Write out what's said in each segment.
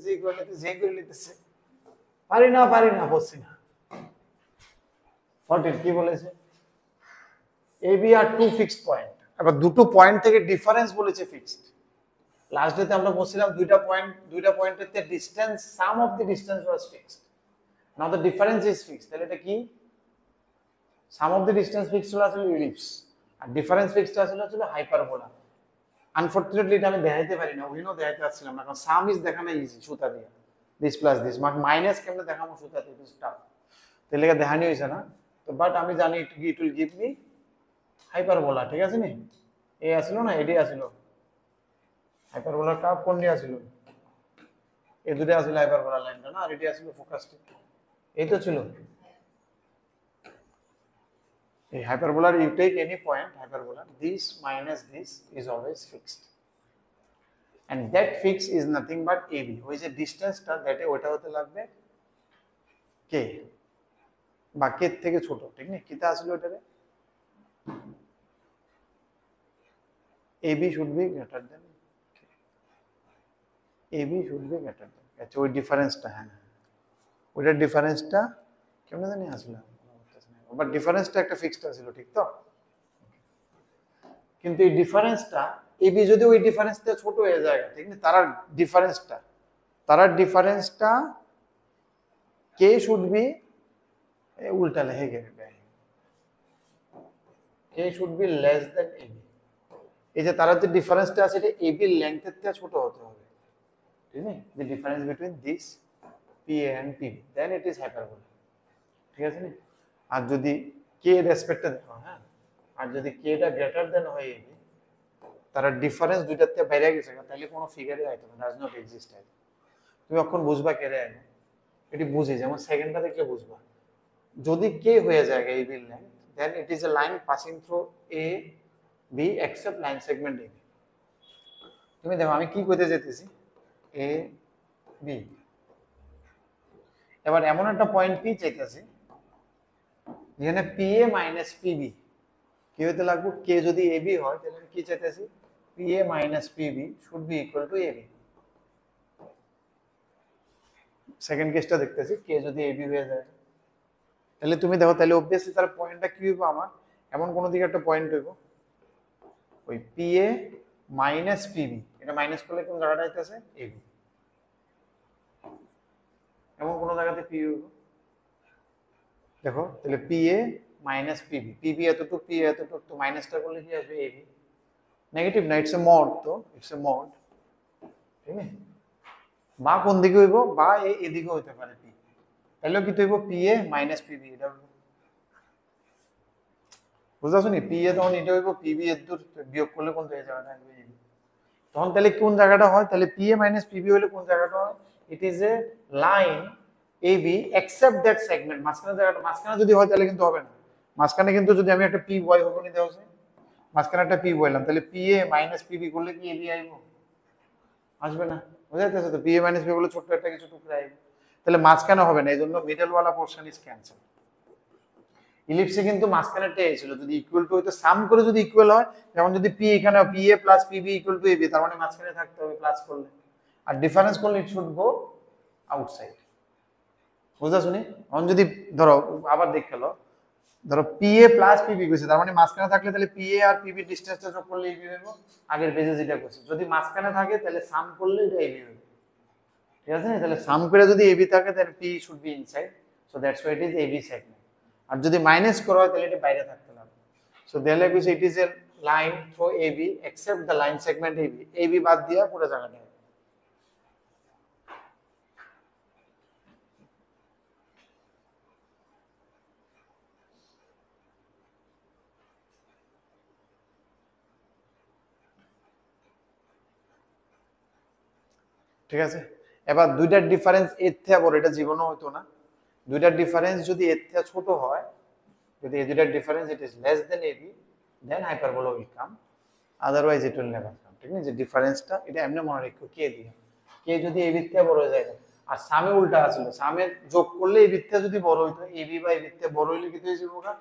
নিতেছে ই করে নিতেছে এই করে নিতেছে, পারি না বলছি না। 14 কি বলেছে, A B R two fixed point, আবার দুটো পয়েন্ট থেকে ডিফারেন্স বলেছে ফিক্সড। লাস্ট ডেতে আমরা বলছিলাম দুইটা পয়েন্টের তে distance, some of the distance was fixed, now the difference is fixed. তাহলে এটা কি, সাম অফ দি ডিসটেন্স ফিক্সড হলো আসলে ইলিপস, আর ডিফারেন্স ফিক্সড আসলে হাইপারবোলা। আনফরচুনেটলি এটা আমি দেখাইতে পারি না, উইনো দেখাইতে পারছিলাম না, কারণ সাম ইজ দেখানো ইজি সুতা দিয়ে, দিস প্লাস দিস, মাইনাস কেমনে দেখাবো সুতা দিয়ে, দিস টাফ, তাহলে এটা দেখানি হয়েছে না। তো বাট আমি জানি it will give me hyperbola, ঠিক আছে নি, এই আসলো না, এডি আসলো হাইপারবোলার কার্ভ, কোন দিয়ে আসলো, এই দুটো আসলে হাইপারবোলার লাইনটা না, আর এটি আসলে ফোকাসটি, এই তো ছিল। A hyperbola, you take any point hyperbola, this minus this is always fixed, and that fix is nothing but AB, which is distance টা that ওটা হতে লাগবে k, বা k থেকে ছোট, ঠিক না, কিটা আসলে ওটারে AB should be greater than k, AB should be greater than, আচ্ছা ওই ডিফারেন্সটা, হ্যাঁ ওইটার ডিফারেন্সটা কেমন জানি আসলে, বাট ডিফারেন্সটা একটা ফিক্সড ছিল, ঠিক তো। কিন্তু এই ডিফারেন্সটা এবি যদি ওই ডিফারেন্সটা ছোট হয়ে যায়, ঠিক না, তার ডিফারেন্সটা কে শুড বি, উল্টা লেগে গেছে, K should be less than AB. এই যে তার যে ডিফারেন্সটা আছে এটা এবি লেংথের থেকে ছোট হতে হবে, ঠিক আছে, the difference between this PA and PB, then it is hyperbola, ঠিক আছে না। আর যদি কে রেসপেক্টে দেখো, হ্যাঁ, আর যদি কে টা গ্রেটার দেন হয় এবি, তার ডিফারেন্স দুইটার থেকে বাইরে গেছে, তাহলে কোনো ফিগারই আইতো না, ডাজ নট এক্সিস্ট। তুমি এখন বুঝবা কে রে আইলো, এটি বুঝি, যেমন সেকেন্ডটা দেখলে বুঝবা, যদি কে হয়ে যায় AB length, then it is a line passing through A B except line segment AB। তুমি দেখো আমি কি করতে যেতেছি, A B, এবার এমন একটা পয়েন্ট পি চাইতেছি যেখানে PA মাইনাস PB কি হতে লাগবে, কে যদি AB হয় তাহলে কি চাইতেছি, PA minus PB should be equal two AB। Second কেসটা দেখতেছি, কে যদি AB হয়ে যায়, তাহলে তুমি দেখো, তাহলে অবভিয়াসলি তার পয়েন্টটা কি হইব, আমার এমন কোন দিকে একটা পয়েন্ট হইব, ওই PA মাইনাস PB, এটা মাইনাস করলে কোন জায়গাটা আইতেছে, AB, এমন কোন জায়গাতে P হইব, দেখো তাহলে PA মাইনাস PB এতটুকু, PA এতটুকু, তো মাইনাসটা করলে কি আসবে, AB, নেগেটিভ না, ইটস এ মড, তো ইটস এ মড, ঠিক আছে, বা কোন দিকে হইব, বা এদিকে হইতে পারে P, তাহলে কি হইব, PA মাইনাস PB, এটা বুঝতেছো নি, PA তখন এটা হইব, PB এর দূর বিয়োগ করলে কোন জায়গাটা আসবে, AB, তখন তাহলে কোন জায়গাটা হয়, তাহলে PA মাইনাস PB হলে কোন জায়গাটা হয়, ইট is a line AB except that segment, মাঝখানে জায়গাটা, মাঝখানে যদি হয় তাহলে কিন্তু হবে না, মাঝখানে কিন্তু যদি আমি একটা পি বয় হবে নিতে হচ্ছে, মাঝখানে একটা পি বললাম, তাহলে PA মাইনাস PB করলে কি AB আইব, আসবে না, বুঝা যাচ্ছে তো, PA মাইনাস PB বলে ছোট্ট একটা কিছু টুকরা আইব, তাহলে মাঝখানে হবে না, এই জন্য মিডল ওয়ালা পোর্শন ইজ ক্যান্সেল। ইলিপসে কিন্তু মাঝখানেটা ছিল, যদি ইকুয়াল টু হইতো, সাম করে যদি ইকুয়াল হয়, যেমন যদি P এখানে PA plus PB equal to AB, তার মানে মাঝখানে থাকতে হবে প্লাস করলে, আর ডিফারেন্স করলে ইট শুড গো আউটসাইড, বুঝা শুনি। এখন যদি ধরো আবার দেখলো, ধরো PA প্লাস PB কইছে, তার মানে মাঝখানে থাকলে তাহলে PA আর PB ডিসটেন্সটা যোগ করলে AB হইব, আগের পেজে যেটা কইছে, যদি মাঝখানে থাকে তাহলে সাম করলে এটা AB হইব, ঠিক আছে, তাহলে সাম করে যদি AB থাকে তাহলে P should be inside, so that's why it is AB segment, আর যদি মাইনাস করা হয় তাহলে এটা বাইরে থাকতে লাগবে, so there like it is a line through AB except the line segment AB বাদ দিয়া পুরো জায়গাটা। ঠিক আছে, এবার দুইটার ডিফারেন্স এর থেকে বড়, এটা জীবনও হতো না, দুইটার ডিফারেন্স যদি এর থেকে ছোট হয়, যদি এই দুইটার difference it is less than AB, then hyperbola will come, otherwise it will never come, ঠিক আছে, যে ডিফারেন্সটা এটা এমনি মনে রাখো, কে দিয়ে, কে যদি AB থেকে বড় হয়ে যায়, আর সামে উল্টা আসলো, সামে যোগ করলে AB থেকে যদি বড় হইতো, AB বা AB থেকে বড় হইলে কি হয়ে যাবে,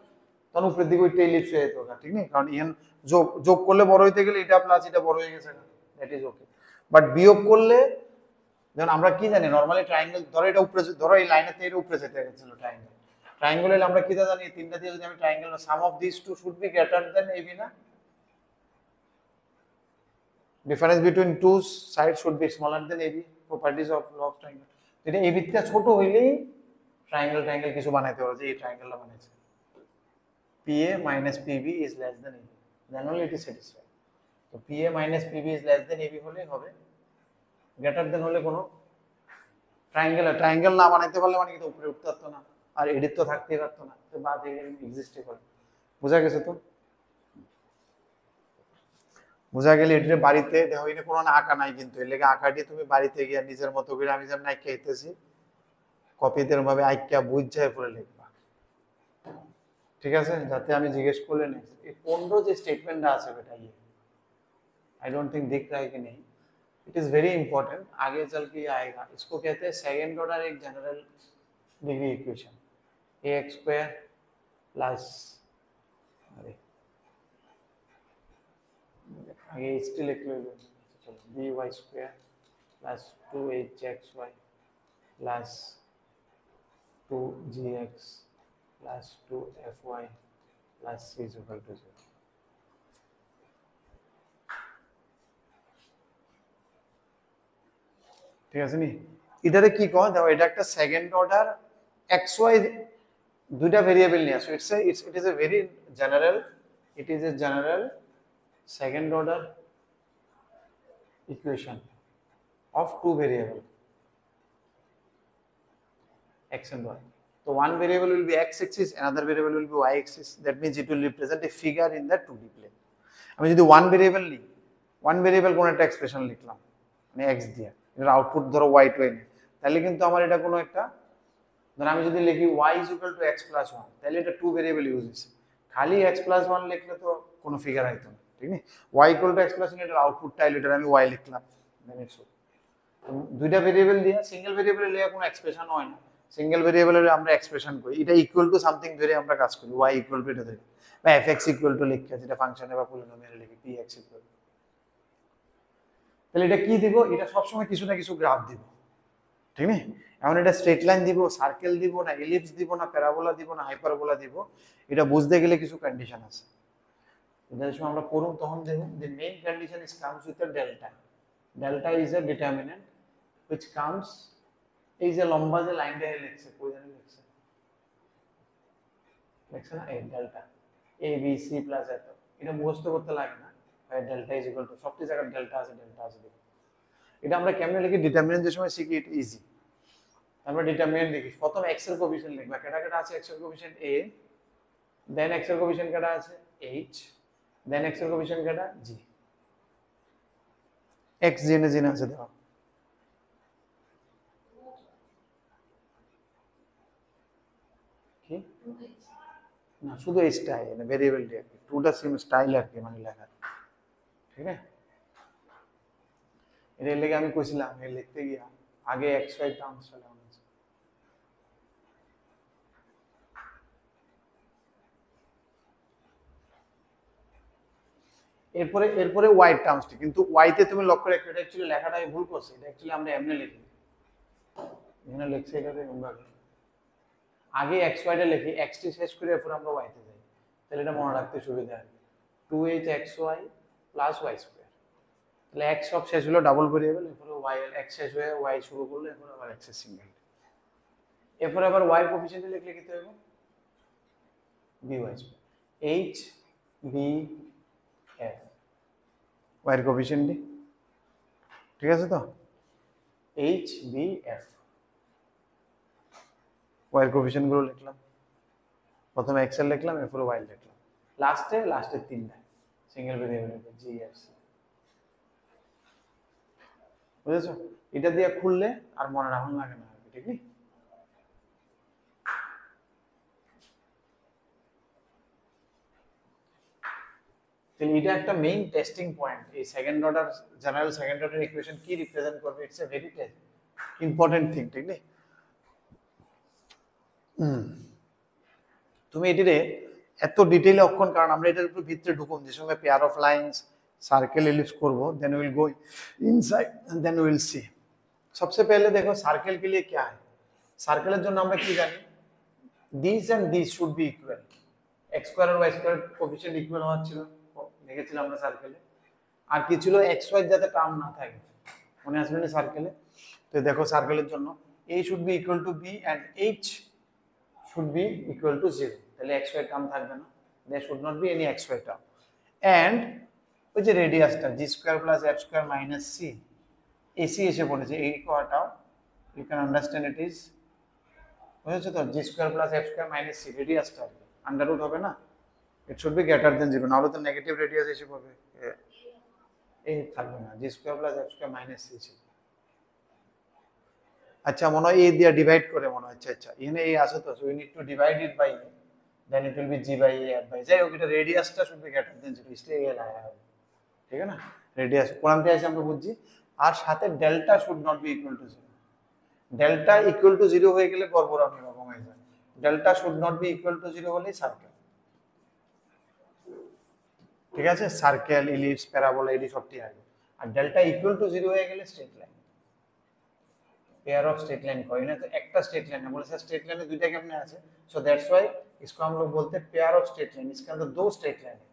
তখন উপরের দিকে ওইটা ইলিপস হয়ে যেত, ঠিক নেই, কারণ ইহান যোগ করলে বড় হইতে গেলে এটা প্লাস এটা বড় হয়ে গেছে, দ্যাট ইজ ওকে, বাট বিয়োগ করলে যেমন আমরা কি জানি নরমালি ট্রায়াঙ্গেল, ধরো এটা উপরে, ধরো এই লাইনের থেকে উপরে যেতে গেছিল ট্রায়াঙ্গেল, ট্রায়াঙ্গেল হলে আমরা কি জানি তিনটা দিয়ে যদি আমি triangle, sum of this two should be greater then AB না, difference between two side should be smaller than AB, properties of log triangle. এটা এবি থেকে ছোট হইলেই ট্রায়াঙ্গেল ট্রায়াঙ্গেল কিছু বানাইতে পারো, যে এই ট্রায়াঙ্গেলটা বানাইছে PA minus PB is less than AB, then only it is satisfied. তো PA minus PB is less than AB হলেই হবে, গ্রেটার দেন হলে কোনো ট্রায়াঙ্গেল না বানাইতে পারলে মানে কিন্তু উপরে উঠতে পারতো না, আর এডিট তো থাকতেই পারতো না, তো বাদ এক্সিস্টই করে। বোঝা গেছে তো? বোঝা গেলে এটির বাড়িতে দেখো এটা কোনো আঁকা নাই, কিন্তু এর লেগে আঁকাটি তুমি বাড়িতে গিয়ে নিজের মতো করে আমি যেমন আঁকা আইতেছি কপিতে ভাবে আঁকা বুঝায় পরে লিখবা, ঠিক আছে? যাতে আমি জিজ্ঞেস করলে নেই এই 15 যে স্টেটমেন্টটা আছে বেটা, आई डोंट थिंक दिख रहा है कि नहीं, इट इज वेरी इंपॉर्टेंट, आगे चल के आएगा। इसको कहते हैं सेकंड ऑर्डर एक general degree equation, ax square plus, अरे आगे स्टिल लिख लो, चलो by square plus 2hxy plus 2gx plus 2fy plus c is equal to 0। ঠিক আছে নি? এটারে কি কয় দাও, এটা একটা সেকেন্ড অর্ডার এক্স ওয়াই দুইটা ভেরিয়েবল নিয়ে আসো, ইট is a very general, it is a general second order equation of two variable x and y. So one variable will be x axis, another variable will be y axis, that means it will represent a figure in the 2D plane। আমি যদি one variable নিই, one variable কোন একটা expression লিখলাম মানে x দিয়ে, এর output ধরো y to n, তাহলে কিন্তু আমার এটা কোনো একটা, ধর আমি যদি লিখি y is equal to x plus 1, তাহলে এটা two variable ইউজ হইছে, খালি x plus 1 লিখলে তো কোনো ফিগার আইতো না, ঠিক না? y equal to x plus 1 এর আউটপুটটা এটা আমি y লিখলাম, then it's okay। দুইটা ভেরিয়েবল দিয়ে সিঙ্গেল ভেরিয়েবল নিয়ে কোনো এক্সপ্রেশন হয় না, সিঙ্গেল ভেরিয়েবলে আমরা এক্সপ্রেশন করি এটা ইকুয়াল টু সামথিং ধরে আমরা কাজ করি, y ইকুয়াল টু এটা ধরে, বা fx ইকুয়াল টু লিখি যেটা ফাংশনে বা পলিনোমিয়ালে লিখি px ইকুয়াল, তাহলে এটা কি দিব, এটা সব সময় কিছু না কিছু গ্রাফ দিব, ঠিক না? এখন এটা স্ট্রেট লাইন দিব, সার্কেল দিব না, এলিপস দিব না, প্যারাবোলা দিব না, হাইপারবোলা দিব, এটা বুঝতে গেলে কিছু কন্ডিশন আছে, এটা যখন আমরা করব তখন দেখুন the main condition is comes with a delta, delta is a determinant which comes, এই যে লম্বা যে লাইনটা লিখছে কই জানি লিখছে না এই delta a b c plus এত, এটা মুখস্থ করতে লাগে না, ডেল্টা ইজ ইকুয়াল টু সবটি জায়গায় ডেল্টা আছে দেখো, এটা আমরা কেমনে লিখি ডিটারমিনেন্ট যে সময় শিখি, এটা ইজি। আমরা ডিটারমিনেন্ট লিখি, প্রথম x এর কোএফিশিয়েন্ট লিখবা, কেটা কেটা আছে x এর কোএফিশিয়েন্ট a, দেন x এর কোএফিশিয়েন্ট কেটা আছে h, দেন x এর কোএফিশিয়েন্ট কেটা g, x জেনে জেনে আছে দেখো, কি না শুধু এইটা মানে ভেরিয়েবল দিয়ে টুটা সিম স্টাইল আর কি মানে লেখা, ঠিক আছে? এর লেগে আমি কইছিলাম এই লিখতে গিয়া আগে x y টার্মস চলে আসে, এরপরে y টার্মসটি, কিন্তু y তে তুমি লক্ষ্য রাখো এটা অ্যাকচুয়ালি লেখাটা আমি ভুল করছি, এটা অ্যাকচুয়ালি আমরা এমনি লিখি, এখানে লিখছি এটাতে এমভাবে, আগে x y টা লিখি, x টি শেষ করে এরপর আমরা y তে যাই, তাহলে এটা মনে রাখতে সুবিধা হয়, 2hxy প্লাস y স্কয়ার, তাহলে x সব শেষ হলো ডাবল ভেরিয়েবল, এরপর y x শেষ হয়ে y শুরু করলে এরপর আবার x এর সিঙ্গেল, এরপর আবার y কোএফিশিয়েন্ট লিখলে কি হবে by square, h b f y এর কোএফিশিয়েন্ট, ঠিক আছে তো, h b f y এর কোএফিশিয়েন্ট গুলো লিখলাম, প্রথমে x এর লিখলাম এরপর y লিখলাম, লাস্টে তিনটা single variable g f c, বুঝেছো? এটা দিয়ে খুললে আর মনে রাখুন লাগে না, ঠিক নেই? তাহলে এটা একটা মেইন টেস্টিং পয়েন্ট, এই second order general second order equation কি রিপ্রেজেন্ট করবে, it's a very important thing, ঠিক নেই? তুমি এটিরে এত ডিটেইলে অক্ষণ, কারণ আমরা এটার উপর ভিতরে ঢুকুম, যে সময় pair of lines circle ellipse করব, then will go inside and then will see सबसे पहले देखो सार्केल के लिए क्या है, সার্কেলের জন্য আমরা কি জানি, this and this should be equal, x square আর ওয়াই স্কয়ার কোএফিশিয়েন্ট ইকুয়াল হওয়া ছিল, দেখেছিলাম আমরা সার্কেলে। আর কি ছিল, এক্স ওয়াই যাতে টার্ম না থাকে, মনে আসবে না সার্কেলে। তো দেখো সার্কেলের জন্য a should be equal to b and h should be equal to 0, তাহলে এক্স ওয়াই টার্ম থাকবে না, there should not be any x y term. And ওই যে রেডিয়াসটা g square plus f square minus c, এসি এসে পড়েছে, এই কোয়াটাও you can understand it is, বুঝেছো তো, g square plus f square minus c, রেডিয়াসটা আন্ডার রুট হবে না, it should be greater than 0, নাহলে তো নেগেটিভ রেডিয়াস এসে পড়বে, এই থাকবে না, g square plus f square minus c ছিল। আচ্ছা মনে হয় এই দিয়ে ডিভাইড করে মনে হচ্ছে, আচ্ছা এখানে এই আছে তো, so we need to divide it by A, then it will be G by A F by, যাই হোক এটা রেডিয়াসটা শুড বি গ্রেটার দেন 0, इसलिए ये लाया है, ঠিক আছে না, রেডিয়াস কোরআন থেকে আছে আমরা বুঝছি। আর সাথে delta should not be equal to 0, delta equal to 0 হয়ে গেলে গড়বড় এরকম হয়ে যায়, delta should not be equal to 0 হলেই সার্কেল, ঠিক আছে, সার্কেল ইলিপস প্যারাবোলা এডি সবটি আসবে। আর ডেল্টা ইকুয়াল টু 0 হয়ে গেলে straight line, pair of straight line कोई ना, तो একটা স্ট্রেট লাइन है, बोले सर स्ट्रेट लाइन में দুইটা কেমনে আছে, सो दैट्स व्हाई इसको हम लोग बोलते हैं पेयर ऑफ स्ट्रेट लाइन, इसके अंदर दो स्ट्रेट लाइन है,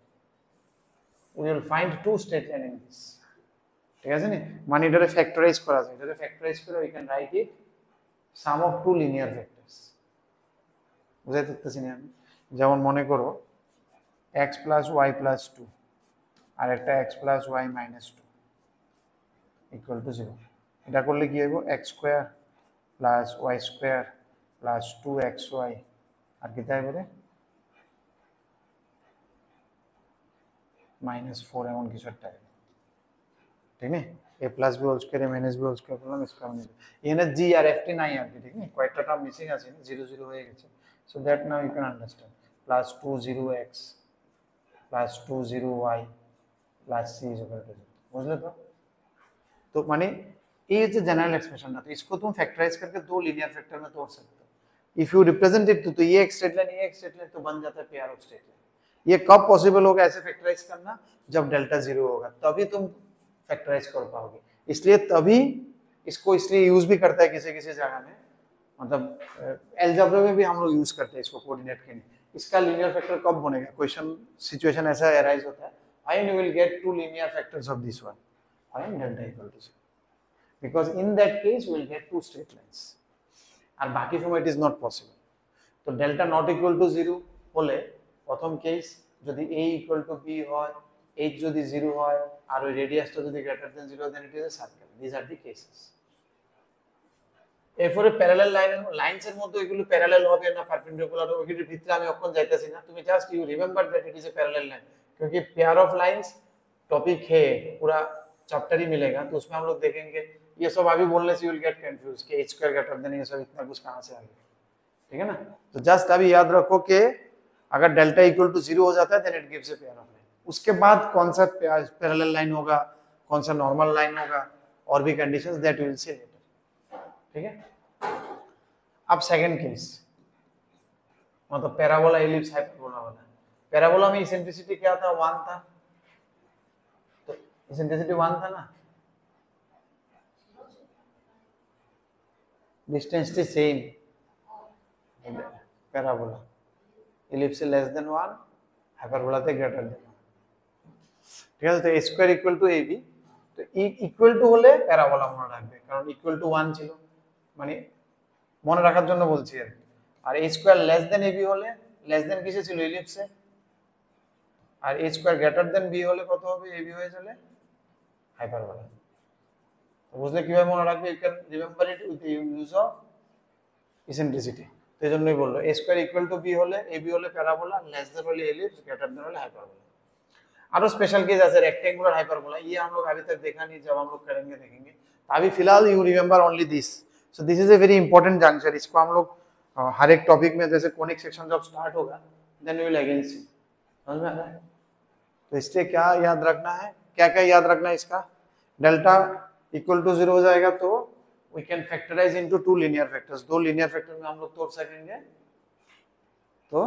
we will find two straight line in this, ঠিক আছে নি, মানে এটারে ফ্যাক্টরাইজ করা যায়, এটারে ফ্যাক্টরাইজ করে we can write it sum of two linear vectors, বুঝাই দিতেছি না আমি, যেমন মনে করো x plus y plus 2 আর একটা x plus y minus 2 equal to 0, এটা করলে কি হবে, x square plus y square plus 2xy আর কি তাই বলে -4 এমন কিছু একটা, ঠিক না, a plus b whole square minus b whole square করলাম, इसका মানে এখানে g আর ft নাই আর কি, ঠিক না, কয়েকটা টার্ম মিসিং আছে, 0 0 হয়ে গেছে, so that now you can understand, plus 20x plus 20y plus c is equal to 0, বুঝলে তো। तो माने ये जो जनरल एक्सप्रेशन था, तो इसको तुम फैक्टराइज करके दो लीनियर फैक्टर में तोड़ सकते हो, इफ यू रिप्रेजेंट इट तो ये एक स्ट्रेट लाइन, ये एक स्ट्रेट लाइन, तो बन जाता है पेयर ऑफ स्ट्रेट लाइन। ये कब पॉसिबल होगा ऐसे फैक्टराइज करना, जब डेल्टा 0 होगा, तभी तुम फैक्टराइज कर पाओगे, इसलिए तभी इसको इसलिए यूज भी करता है किसी किसी जगह में, मतलब अलजेब्रा में भी हम लोग यूज करते हैं इसको कोऑर्डिनेट के लिए। इसका लीनियर फैक्टर कब बनेगा, क्वेश्चन सिचुएशन ऐसा अराइज होता है, and you will get two linear factors of this one, and delta equal to 0, because in that case we will get two straight lines, and বাকি সময় it is not possible। তো delta not equal to 0 হলে প্রথম case যদি a equal to b হয়, h যদি 0 হয়, আর ওই রেডিয়াসটা যদি greater than 0, then it is a circle, these are the cases। এরপরে প্যারালাল লাইনস এর মধ্যে এগুলো প্যারালাল হবে না পারপেন্ডিকুলার হবে, ওইগুলোর ভিতরে আমি এখন যাইতেছি না, তুমি just you remember that it is a parallel line, क्योंकि पेयर ऑफ लाइंस टॉपिक है, पूरा चैप्टर ही मिलेगा, तो उसमें हम लोग देखेंगे, ये सब अभी बोलने से यू विल गेट कंफ्यूज कि h स्क्वायर ग्रेटर देन ये सब इतना कुछ कहां से आ गया, ठीक है ना। तो जस्ट अभी याद रखो कि अगर डेल्टा इक्वल टू 0 हो जाता है then it gives a pair of line, उसके बाद कौन सा पैरेलल लाइन होगा, कौन सा नॉर्मल लाइन होगा, और भी conditions that we will see later, ठीक है। अब सेकंड केस, मतलब पैराबोला एलिप्स हाइपरबोला वाला, पैराबोला में इसेंट्रिसिटी क्या था, 1 था, तो इसेंट्रिसिटी 1 था ना, डिस्टेंस थी सेम, पैराबोला एलिप्स से लेस देन 1, हाइपरबोला थे ग्रेटर देन 1, ঠিক আছে। তো a square equal two ab, তো ইকুয়াল টু হলে প্যারাবোলা মনে রাখবে, কারণ ইকুয়াল টু 1 ছিল, মানে মনে রাখার জন্য বলছি আর কি। আর a square less than ab হলে, লেস দেন কিসে ছিল, এলিপসে, আর a square greater than b হলে কত হবে, ab হয়ে চলে হাইপারবোলা। বুঝলে কিভাবে মনে রাখবে, you can remember it with use of eccentricity. তো এইজন্যই বললো a square equal to b হলে ab হলে প্যারাবোলা, লেস দেন হলে এলিপস, গ্রেটার देन হলে हाइपरबोला। आरो स्पेशल केस আছে रेक्टेंगुलर हाइपरबोला, ये हम लोग अभी तक देखा नहीं, जब हम लोग करेंगे देखेंगे, तो अभी फिलहाल you remember only this. So this is a very important junction, इसको हम लोग हर एक टॉपिक में, जैसे कोनिक सेक्शन जब स्टार्ट होगा देन वी विल अगेन सी, समझ में आ रहा है। तो इससे क्या याद रखना है, क्या क्या याद रखना है इसका, डेल्टा इक्वल टू 0 हो जाएगा तो we can factorize into two linear factors, दो लीनियर फैक्टर में हम लोग तोड़ सकेंगे, तो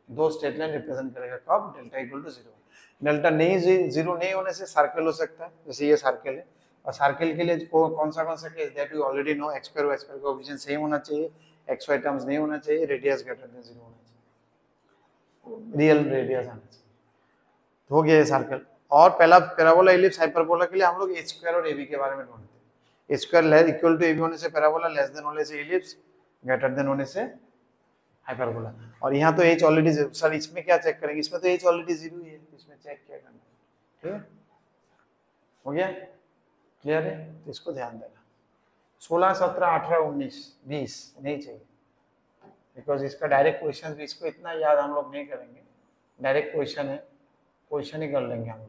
दो स्ट्रेट लाइन रिप्रेजेंट करेगा कब, डेल्टा इक्वल टू 0। डेल्टा नहीं 0 नहीं होने से सर्कल हो सकता है, जैसे ये सर्कल है, और सर्कल के लिए कौन सा case that you already know, x square y square coefficient same होना चाहिए, एक्स वाई टर्म्स नहीं होना चाहिए, रेडियस ग्रेटर देन 0 होना चाहिए, रियल रेडियस आना चाहिए। हो गया ये सर्कल। और पहला पैराबोला इलिप्स हाइपरबोला के लिए हम लोग h स्क्वायर और ab के बारे में ढूंढते हैं। h square equal to ab होने से पैराबोला, लेस देन होने से इलिप्स, ग्रेटर देन होने से हाइपरबोला। और यहाँ तो h ऑलरेडी, सर इसमें क्या चेक करेंगे, इसमें तो h ऑलरेडी 0 ही है, इसमें चेक क्या करना है, ठीक है, हो गया, क्लियर है, तो इसको ध्यान देना। 16, 17, 18, 19, 20 नहीं चाहिए, बिकॉज इसका डायरेक्ट क्वेश्चन भी, इसको इतना याद हम लोग नहीं करेंगे, डायरेक्ट क्वेश्चन है, क्वेश्चन ही कर लेंगे हम लोग,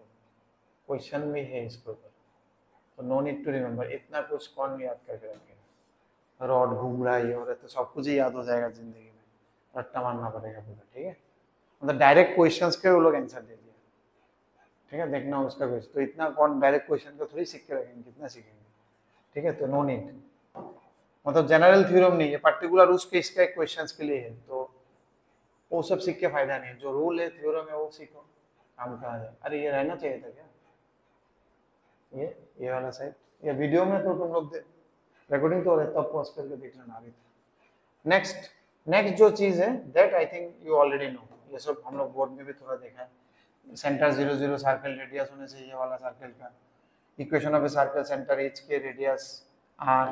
क्वेश्चन भी है इसके ऊपर, तो नो नीड टू रिमेम्बर, इतना कुछ कौन याद करके रखेगा, रॉड घूम रहा है ये हो रहा है, तो सब कुछ ही याद हो जाएगा जिंदगी में, रट्टा मारना पड़ेगा पूरा, ठीक है, मतलब डायरेक्ट क्वेश्चंस के वो लोग आंसर दे दिया, ठीक है, देखना उसका क्वेश्चन, तो इतना कौन डायरेक्ट क्वेश्चन को थोड़ी सीख के रखेंगे, कितना सीखेंगे, ठीक है, तो नो नीड, मतलब जनरल थ्योरम नहीं है, पर्टिकुलर उसके इसके क्वेश्चंस के लिए है, तो वो सब सीख के फायदा नहीं, जो रूल है थ्योरम है वो सीखो, काम कहा जाए। अरे ये रहना चाहिए था क्या, ये वाला साइड, ये वीडियो में तो तुम लोग रिकॉर्डिंग तो हो रहा है, तब पॉज करके देख लेना अभी। नेक्स्ट नेक्स्ट जो चीज है that I think you already no, ये सब हम लोग बोर्ड में भी थोड़ा देखा है, सेंटर 0 0 सर्कल रेडियस होने से ये वाला सर्कल का equation of a circle centre H के रेडियस r,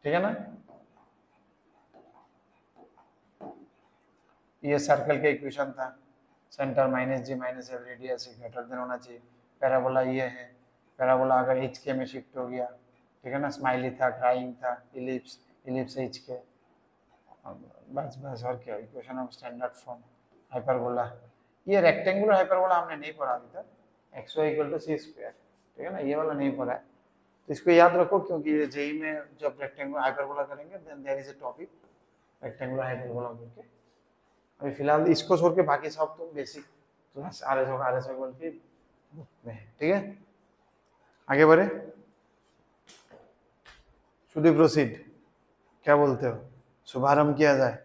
ठीक है ना, ये सर्कल का इक्वेशन था, centre -g - f radius greater than होना चाहिए, पैराबोला ये है, पैराबोला अगर एच के में शिफ्ट हो गया, ठीक है ना, स्माइली था, क्राइंग था, इलिप्स, इलिप्स एच के, बस बस और क्या, equation of standard form, hyperbola, ये रेक्टेंगुलर हाइपरबोला हमने नहीं पढ़ा अभी तक, x y = c², ठीक है ना, ये वाला नहीं पढ़ा है, तो इसको याद रखो, क्योंकि ये जेई में जब रेक्टेंगुलर हाइपरबोला करेंगे then there is a topic rectangular hyperbola करके, अभी फिलहाल इसको छोड़ के बाकी सब तो बेसिक क्लास आरएसओ बोल के में है, ठीक है, आगे बढ़े, शुड वी प्रोसीड, क्या बोलते हो, शुभारंभ किया जाए,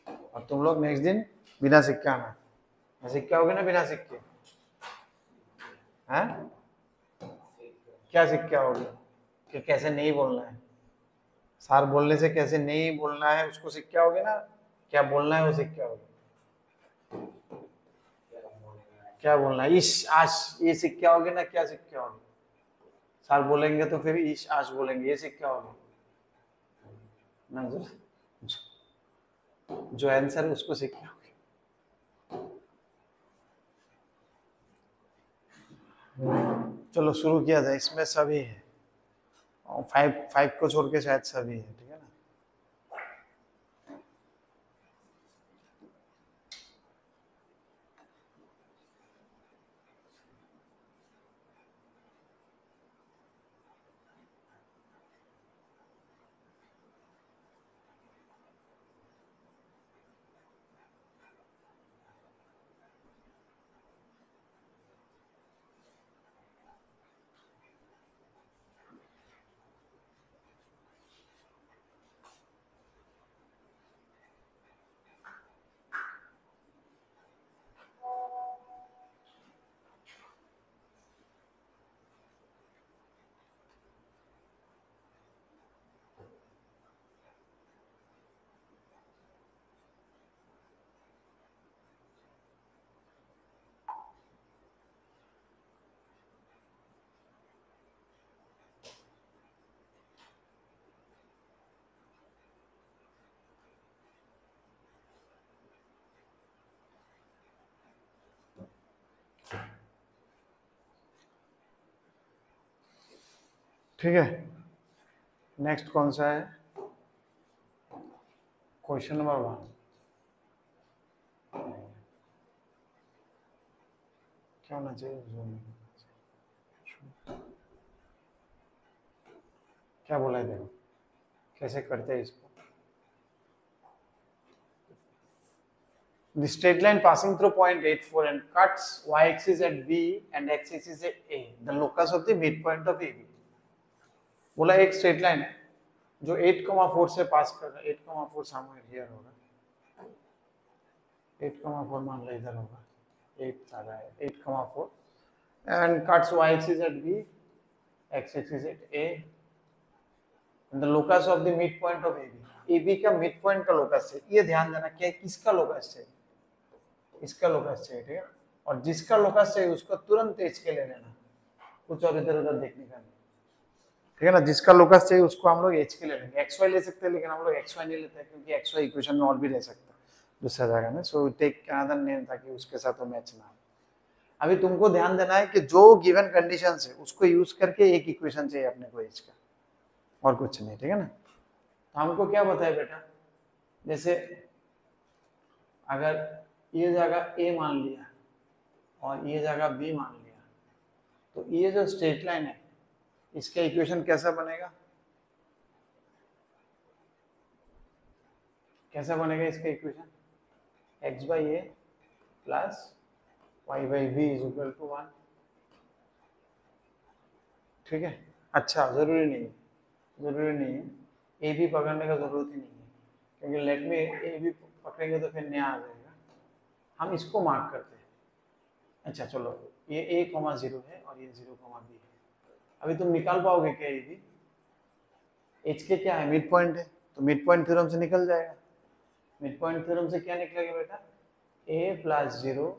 और तुम लोग नेक्स्ट दिन बिना सिक्के आना, सिक्के होगे ना बिना सिक्के, हैं, क्या सिक्के होगे, कि कैसे नहीं बोलना है, सार बोलने से कैसे नहीं बोलना है उसको सीख के आओगे ना, क्या बोलना है वो सीख के आओगे, क्या बोलना है, ईश आश, ये सीख के आओगे ना, क्या सीख के आओगे, सार बोलेंगे तो फिर ईश आश बोलेंगे, ये सीख के आओगे ना, जो आंसर है उसको सीख के आओगे। चलो शुरू किया जाए, इसमें सभी है, 5 को छोड़ के शायद सभी है, ठीक है ना, ठीक है, नेक्स्ट कौन सा है, क्वेश्चन नंबर 1, क्या होना चाहिए, क्या बोला है, देखो कैसे करते हैं इसको, the straight line passing through point 84 and cuts y-axis at B and x-axis at A, the locus of the midpoint of AB, बोला एक स्ट्रेट लाइन है जो 8,4 से पास कर रहा है, 8,4 सामने हियर होगा, 8,4 मान लो इधर होगा, 8 आ रहा है 8,4 and cuts y-axis at B x axis at a and the locus of the midpoint of AB का midpoint का locus है, ये ध्यान देना क्या किसका locus है, इसका locus चाहिए, ठीक है। और जिसका locus चाहिए उसको तुरंत h के ले लेना, कुछ और इधर उधर देखने का नहीं, ठीक है ना। जिसका locus चाहिए उसको हम लोग h के ले लेंगे, xy ले सकते हैं लेकिन हम लोग xy नहीं लेते हैं क्योंकि xy इक्वेशन में और भी रह सकता है दूसरा जगह में, सो टेक अनदर नेम ताकि उसके साथ वो मैच ना हो। अभी तुमको ध्यान देना है कि जो गिवन कंडीशंस है उसको यूज करके एक इक्वेशन चाहिए अपने को h का, और कुछ नहीं, ठीक है ना। तो हमको क्या बताया बेटा, जैसे अगर ये जगह a मान लिया और ये जगह b मान लिया, तो ये जो स्ट्रेट लाइन है इसका इक्वेशन कैसा बनेगा, कैसा बनेगा इसका equation, x by a plus y by b is equal to 1, ठीक है। अच्छा जरूरी नहीं है ए बी पकड़ने का जरूरत ही नहीं है, क्योंकि लेट में ए बी पकड़ेंगे तो फिर नया आ जाएगा, हम इसको मार्क करते हैं। अच्छा चलो ये a, 0 है और ये 0, b है। अभी तुम निकाल पाओगे क्या, ये भी h के क्या है, मिड पॉइंट है, तो मिड पॉइंट थ्योरम से निकल जाएगा। मिड पॉइंट थ्योरम से क्या निकलेगा बेटा, a प्लस 0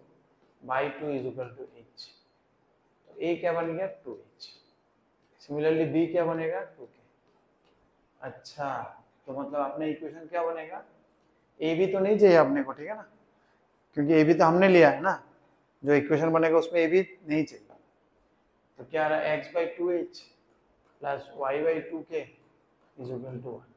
by 2 is equal to h, तो a क्या बन गया 2h, सिमिलरली b क्या बनेगा 2k। अच्छा तो मतलब अपना इक्वेशन क्या बनेगा, ए बी तो नहीं चाहिए अपने को, ठीक है ना, क्योंकि ए बी तो हमने लिया है ना, जो इक्वेशन बनेगा उसमें ए बी नहीं चाहिए, तो क्या आ रहा है x by 2h plus y by 2k is equal to 1।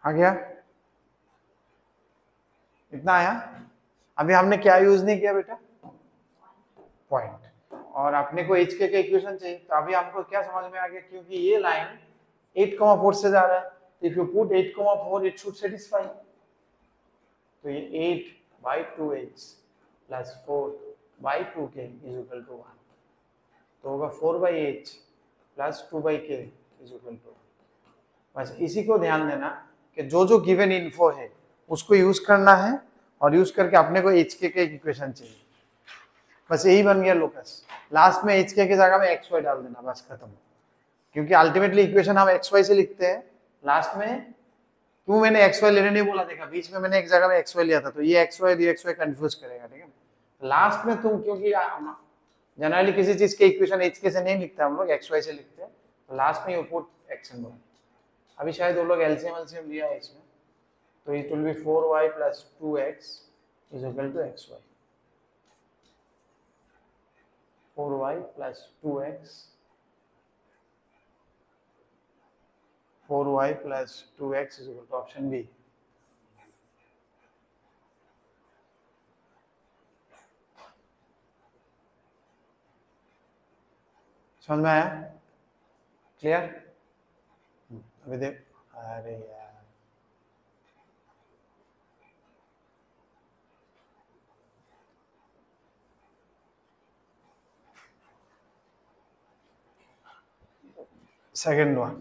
आ गया, इतना आया। अभी हमने क्या यूज नहीं किया बेटा, पॉइंट, और अपने को एच के इक्वेशन चाहिए, तो अभी हमको क्या समझ में आ गया, क्योंकि ये लाइन 8,4 से जा रहा है, तो if you put 8,4 it should satisfy, तो ये 8 by 2h plus 4 by 2k is equal to 1, तो होगा 4 by h plus 2 by k is equal to 1। बस इसी को ध्यान देना कि जो जो गिवन इन्फो है उसको यूज करना है, और यूज करके अपने को एच के इक्वेशन चाहिए, बस यही बन गया लोकस। लास्ट में एच के जगह में एक्स वाई डाल देना, बस खत्म, क्योंकि अल्टीमेटली इक्वेशन हम एक्स वाई से लिखते हैं, लास्ट में क्यों मैंने एक्स वाई लेने नहीं बोला, देखा बीच में मैंने एक जगह में एक्स वाई लिया था, तो ये एक्स वाई कंफ्यूज करेगा, ठीक है। लास्ट में तुम, क्योंकि जनरली किसी चीज के इक्वेशन एच के से नहीं लिखते हम लोग, एक्स वाई से लिखते हैं, तो लास्ट में यू पुट एक्स सिंबल। अभी शायद वो लोग एलसीएम लिया है इसमें, तो it will be 4y plus 2x is equal to xy, 4y plus 2x, 4y plus 2x is equal to option B. समझ में आया, क्लियर। अभी देख, अरे यार second one,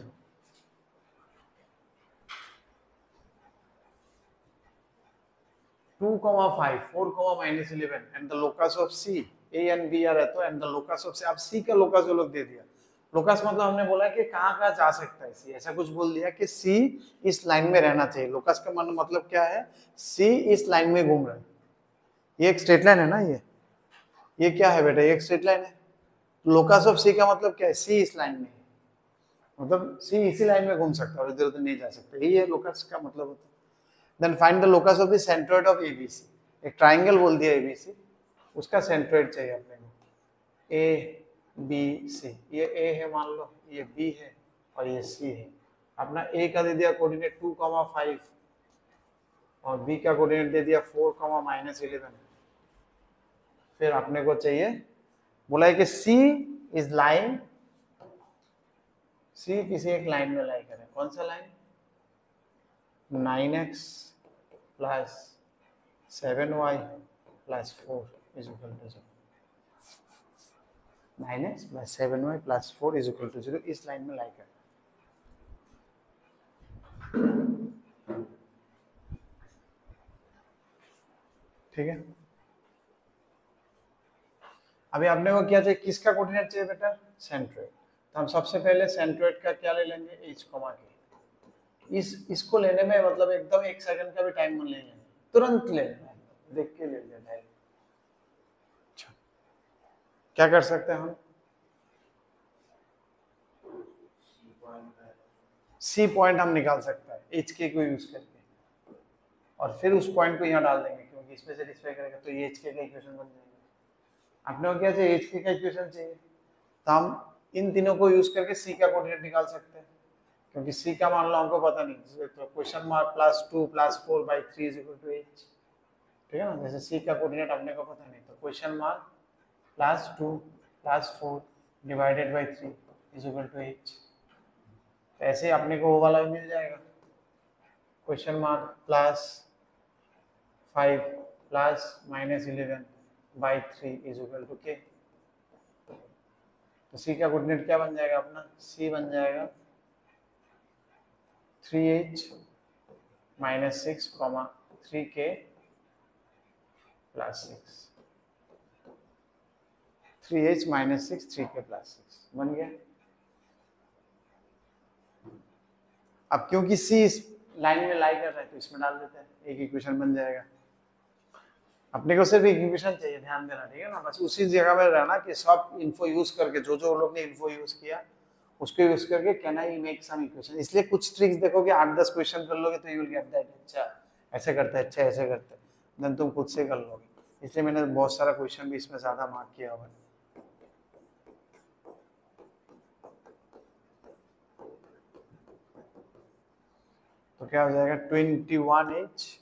two comma 5, 4 comma minus 11 and the locus of C, A and B आ रहता है, and the locus of C, अब सी का लोकस जो लोग दे दिया, लोकस मतलब हमने बोला कि कहाँ कहाँ जा सकता है सी, ऐसा कुछ बोल दिया कि सी इस लाइन में रहना चाहिए। लोकस का मतलब क्या है, सी इस लाइन में घूम रहा है, ये एक स्ट्रेट लाइन है ना, ये क्या है बेटा, ये एक स्ट्रेट लाइन है, लोकस ऑफ सी का मतलब क्या है, सी इस लाइन में है, मतलब सी इसी लाइन में घूम सकता है और इधर उधर नहीं जा सकता, यही है लोकस का मतलब होता है। Then find the locus of the centroid of ABC, एक ट्राइंगल बोल दिया एबीसी, उसका सेंट्रोइड चाहिए अपने को, ए बी सी, ये ए है मान लो, ये बी है और ये सी है। अपना ए का दे दिया कोऑर्डिनेट 2,5 और बी का कोऑर्डिनेट दे दिया 4,-11। फिर अपने को चाहिए, बोला है कि सी इज लाइन, सी किसी एक लाइन में लाई करें। कौन सा line? 9x plus 7y plus 4 is equal to 0। 9x plus 7y plus 4 is equal to 0 इस लाइन में लाई करें। ठीक है, अभी आपने को क्या चाहिए, किसका कोऑर्डिनेट चाहिए बेटा? सेंट्रोइड। तो हम सबसे पहले सेंट्रोइड का क्या ले लेंगे? h, के। इसको लेने में मतलब एकदम 1 सेकंड का भी टाइम नहीं लेंगे, तुरंत ले लेना, देख के ले लेना है। अच्छा, क्या कर सकते हैं हम? सी पॉइंट हम निकाल सकते हैं एच के को यूज करके, और फिर उस पॉइंट को यहाँ डाल देंगे क्योंकि इसमें सेटिस्फाई करेगा, तो ये एच के का इक्वेशन बन जाएगा। आपने को क्या चाहिए? एच के का इक्वेशन चाहिए, तो हम इन तीनों को यूज करके सी का कोऑर्डिनेट निकाल सकते हैं, क्योंकि सी का मान लो हमको पता नहीं, तो क्वेश्चन मार्क +2 + 4/3 = h। ठीक है ना, जैसे सी का कोऑर्डिनेट अपने को पता नहीं, तो क्वेश्चन मार्क +2 + 4 / 3 = h। ऐसे अपने को वो वाला भी मिल जाएगा, क्वेश्चन मार्क +5 + -11/3 = k। तो सी का कोऑर्डिनेट क्या बन जाएगा अपना? सी बन जाएगा 3h - 6, 3k + 6। 3h - 6, 3k + 6 बन गया। अब क्योंकि सी इस लाइन में लाई कर रहा है तो इसमें डाल देते हैं, एक इक्वेशन बन जाएगा। अपने को सिर्फ एक इक्वेशन चाहिए, ध्यान देना, ठीक है ना। बस उसी जगह में रहना कि सब इन्फो यूज करके, जो जो लोग ने इन्फो यूज किया उसको यूज करके can I make some equation. इसलिए कुछ ट्रिक्स देखोगे, 8-10 क्वेश्चन कर लोगे तो यू विल गेट दैट, अच्छा ऐसे करते हैं, अच्छा ऐसे करते हैं, देन तुम खुद से कर लोगे। इसलिए मैंने बहुत सारा क्वेश्चन भी इसमें ज्यादा मार्क किया हुआ है। तो क्या हो जाएगा? 21h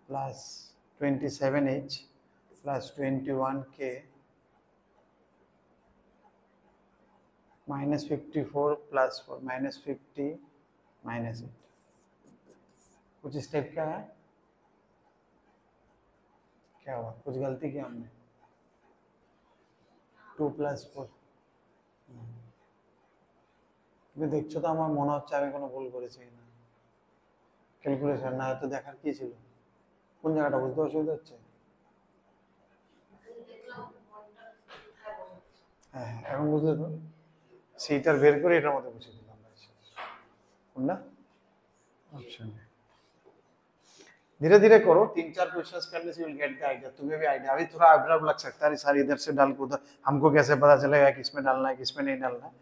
plus 27h plus 21k -54 + 4 -50 -8। कुछ स्टेप क्या है? क्या हुआ? कुछ गलती की हमने? 2 + 4 তুমি দেখছো তো আমার মনে হচ্ছে আমি কোনো ভুল করেছি না, ক্যালকুলেশন না হয়তো দেখার কি ছিল, কোন জায়গাটা বুঝতে অসুবিধা হচ্ছে? হ্যাঁ হ্যাঁ, এখন বুঝলে তো? সেইটার বের করে এটার মধ্যে বসে দিলাম কোনটা ऑप्शन है। धीरे धीरे करो, 3-4 क्वेश्चंस करने से you will get the idea, तुम्हें भी आइडिया। अभी थोड़ा अब्रब लग सकता है, सारी इधर से डाल को उधर, हमको कैसे पता चलेगा किसमें डालना है किसमें नहीं डालना है।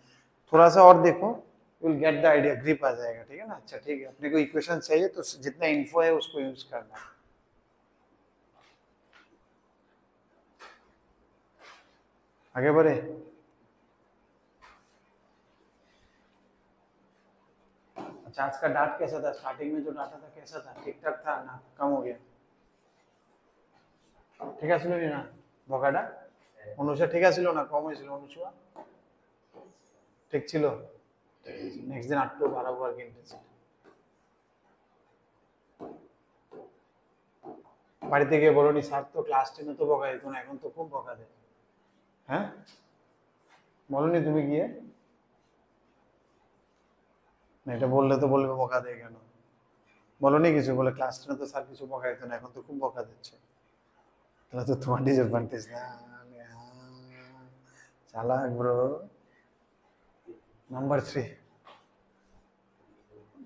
थोड़ा सा और देखो, you will get the idea, grip आ जाएगा। ठीक है ना? अच्छा ठीक है, अपने को इक्वेशन चाहिए तो जितना इन्फो है उसको यूज करना है। आगे बढ़े। अच्छा, आज का डाट कैसा था? स्टार्टिंग में जो डाटा था कैसा था? ठीक ठाक था ना कम हो गया? ঠিক আছিল না বকাটা? অনুষা ঠিক আছিল না কম হয়েছিল? অনুষা ঠিক ছিল? নেক্সট দিন আটটু বাড়াবো আর কি ইন্টারেস্ট। বাড়িতে গিয়ে বলো নি স্যার তো ক্লাস 10 তো বকা দিত না, এখন তো খুব বকা দেয়। হ্যাঁ বলনি তুমি গিয়ে? না এটা বললে তো বলবে বকা দেয় কেন, বলনি কিছু? বলে ক্লাস 10 তো স্যার কিছু বকা দিত না, এখন তো খুব বকা দিচ্ছে। তাহলে তো তোমার ডিসঅ্যাডভান্টেজ না? চালাক bro. Number 3.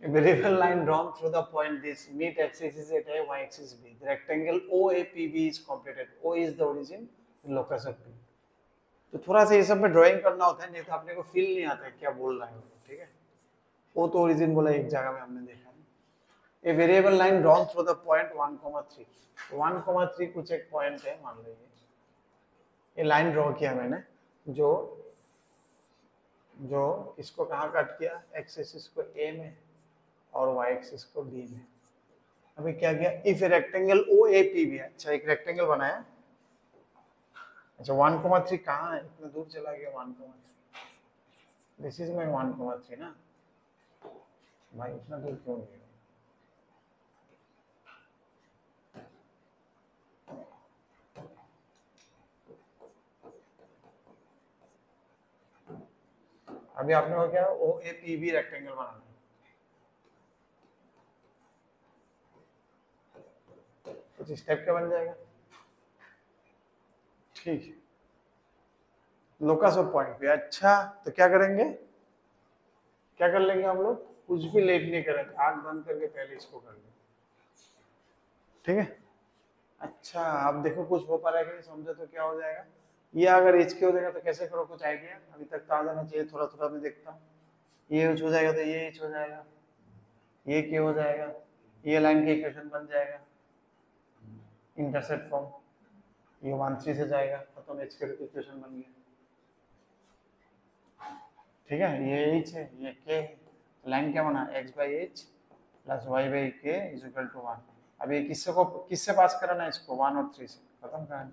A variable line drawn through the point this meet axis is at A, y axis B. The rectangle OAPB is completed. O is the origin, the locus of P. तो थोड़ा सा ये सब में drawing करना होता है, नहीं तो अपने को फील नहीं आता है क्या बोल रहा है। ठीक है, O तो ओरिजिन बोला एक जगह में हमने देखा है। A variable line drawn through the point 1,3. 1,3 कुछ एक पॉइंट है मान लीजिए, ये लाइन ड्रॉ किया मैंने जो जो इसको कहाँ कट किया, एक्स एक्सिस को ए में और वाई एक्सिस को बी में। अभी क्या किया, if a rectangle O A P B, अच्छा एक रेक्टेंगल बनाया, अच्छा 1,3 कहाँ है, इतना दूर चला गया 1,3, दिस इज माई 1,3 ना भाई, इतना दूर क्यों गया। अभी आपने को क्या, ओ ए पी बी रेक्टेंगल बनाना है, कुछ स्टेप का बन जाएगा, ठीक है, लोकस ऑफ पॉइंट पे। अच्छा तो क्या करेंगे, क्या कर लेंगे हम लोग, कुछ भी लेट नहीं करेंगे, आंख बंद करके पहले इसको कर लेंगे, ठीक है। अच्छा अब देखो कुछ हो पा रहा है कि नहीं, समझो तो क्या हो जाएगा, ये अगर एच के हो जाएगा तो कैसे करो, कुछ आइडिया अभी तक तो आ जाना चाहिए, थोड़ा थोड़ा मैं देखता हूँ। ये एच हो जाएगा तो ये एच हो जाएगा, ये के हो जाएगा, ये लाइन के इक्वेशन बन जाएगा इंटरसेप्ट फॉर्म, ये 1,3 से जाएगा, खत्म, एच के इक्वेशन बन गया, ठीक है। ये एच है, ये के है, लाइन क्या बना, x by h plus y by k is equal to 1। अब ये किससे पास कराना है इसको, 1 और 3 से, खत्म कहानी।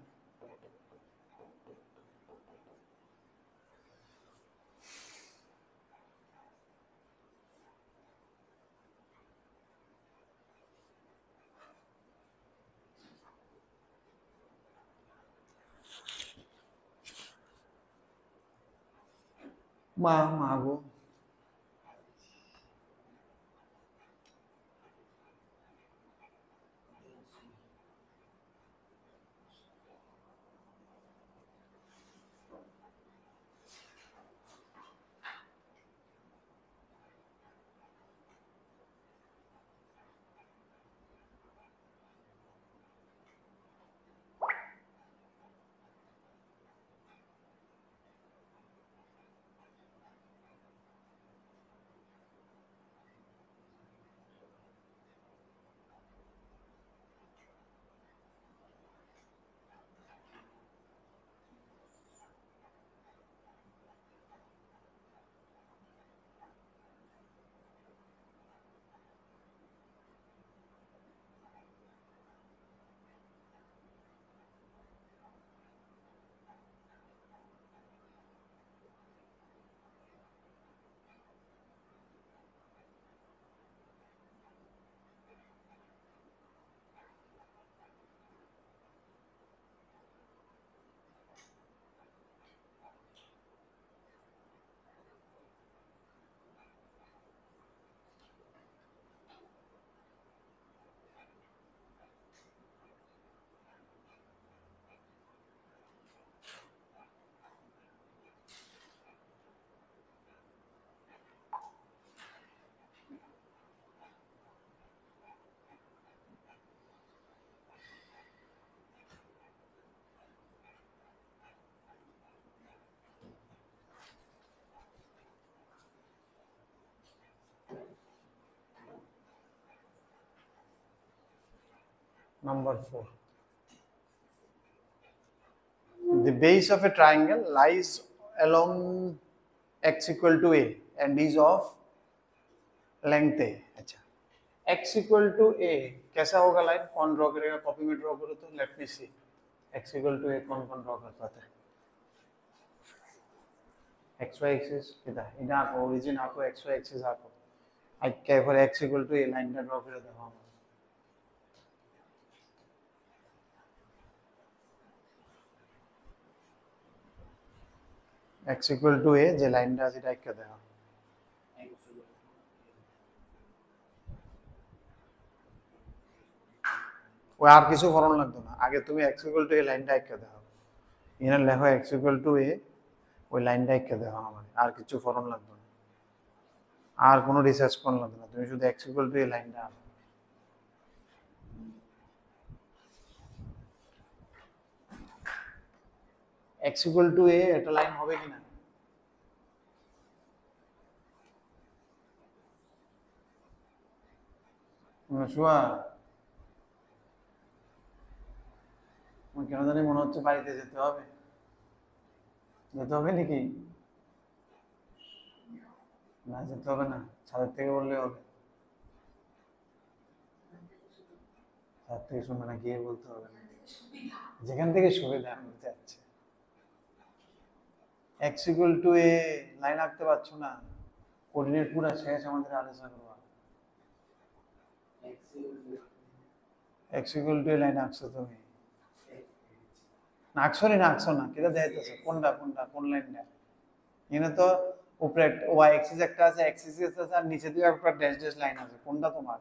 मागो Number 4. The base of a triangle lies along x equal to a and is of length a. अच्छा, x equal to a कैसा होगा लाइन, कौन ड्रॉ करेगा, कॉपी में ड्रॉ करो तो, let me see, x equal to a कौन कौन ड्रॉ कर पाता है, xy एक्सिस किधर, इधर आपको ओरिजिन, आपको xy एक्सिस आपको आई क्या for x equal to a line draw कर दो, हां x equal to a যে লাইনটা আছে এটা একটা দেখো, ওই আর কিছু ফরন লাগতো না, আগে তুমি x equal to a লাইনটা একটা দেখো, এখানে লেখো x equal to a, ওই লাইনটা একটা দেখো, আমার আর কিছু ফরন লাগতো না, আর কোনো রিসার্চ করা লাগতো না, তুমি শুধু x equal to a লাইনটা আনো। x equal to a একটা লাইন হবে কিনা, শুয়া আমার কেন জানি মনে হচ্ছে বাড়িতে যেতে হবে, যেতে হবে নাকি, না যেতে হবে না, ছাদের থেকে বললে হবে। ছাদ থেকে শুনবে না, গিয়ে বলতে হবে না, যেখান থেকে সুবিধা আমি যাচ্ছি। x equal to a line আঁকতে পারছো না, কোঅর্ডিনেট পুরো শেষ, আমাদের আলোচনা করবা। x equal to a line আঁকছো তুমি না, আঁকছো না আঁকছো না, কেটে দেখাইতেছে কোনটা কোনটা কোন লাইনটা? এখানে তো উপরে ওয়াই অ্যাক্সিস একটা আছে, অ্যাক্সিস আছে, আর নিচে দিয়ে একটা ড্যাশ ড্যাশ লাইন আছে, কোনটা তোমার?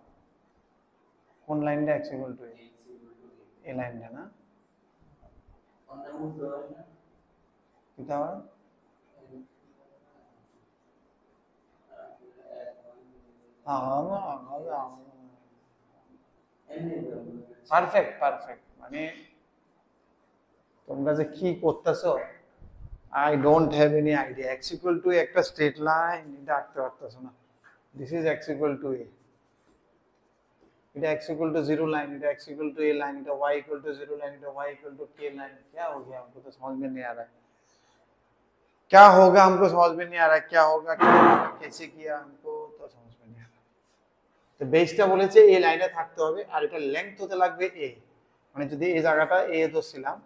কোন লাইনটা x ইকুয়াল টু এ? এই লাইনটা না, কিটা হয়? পারফেক্ট পারফেক্ট, মানে তোমরা যে কি করতেছো, I don't have any idea. x equal to একটা স্ট্রেট লাইন, এটা আঁকতে পারতেছো না। This is x equal to a, এটা x इक्वल टू 0 लाइन, এটা x equal to a line, এটা y इक्वल टू 0 लाइन, এটা y equal to k line. क्या हो गया, हमको तो समझ में नहीं आ रहा है क्या होगा, हमको समझ में नहीं आ रहा है क्या होगा, कैसे किया, हमको तो समझ में नहीं आ रहा। তো বেসটা বলেছে এই লাইনে থাকতে হবে, আর এটা লেংথ হতে লাগবে a, মানে যদি এই জায়গাটা a ধরছিলাম,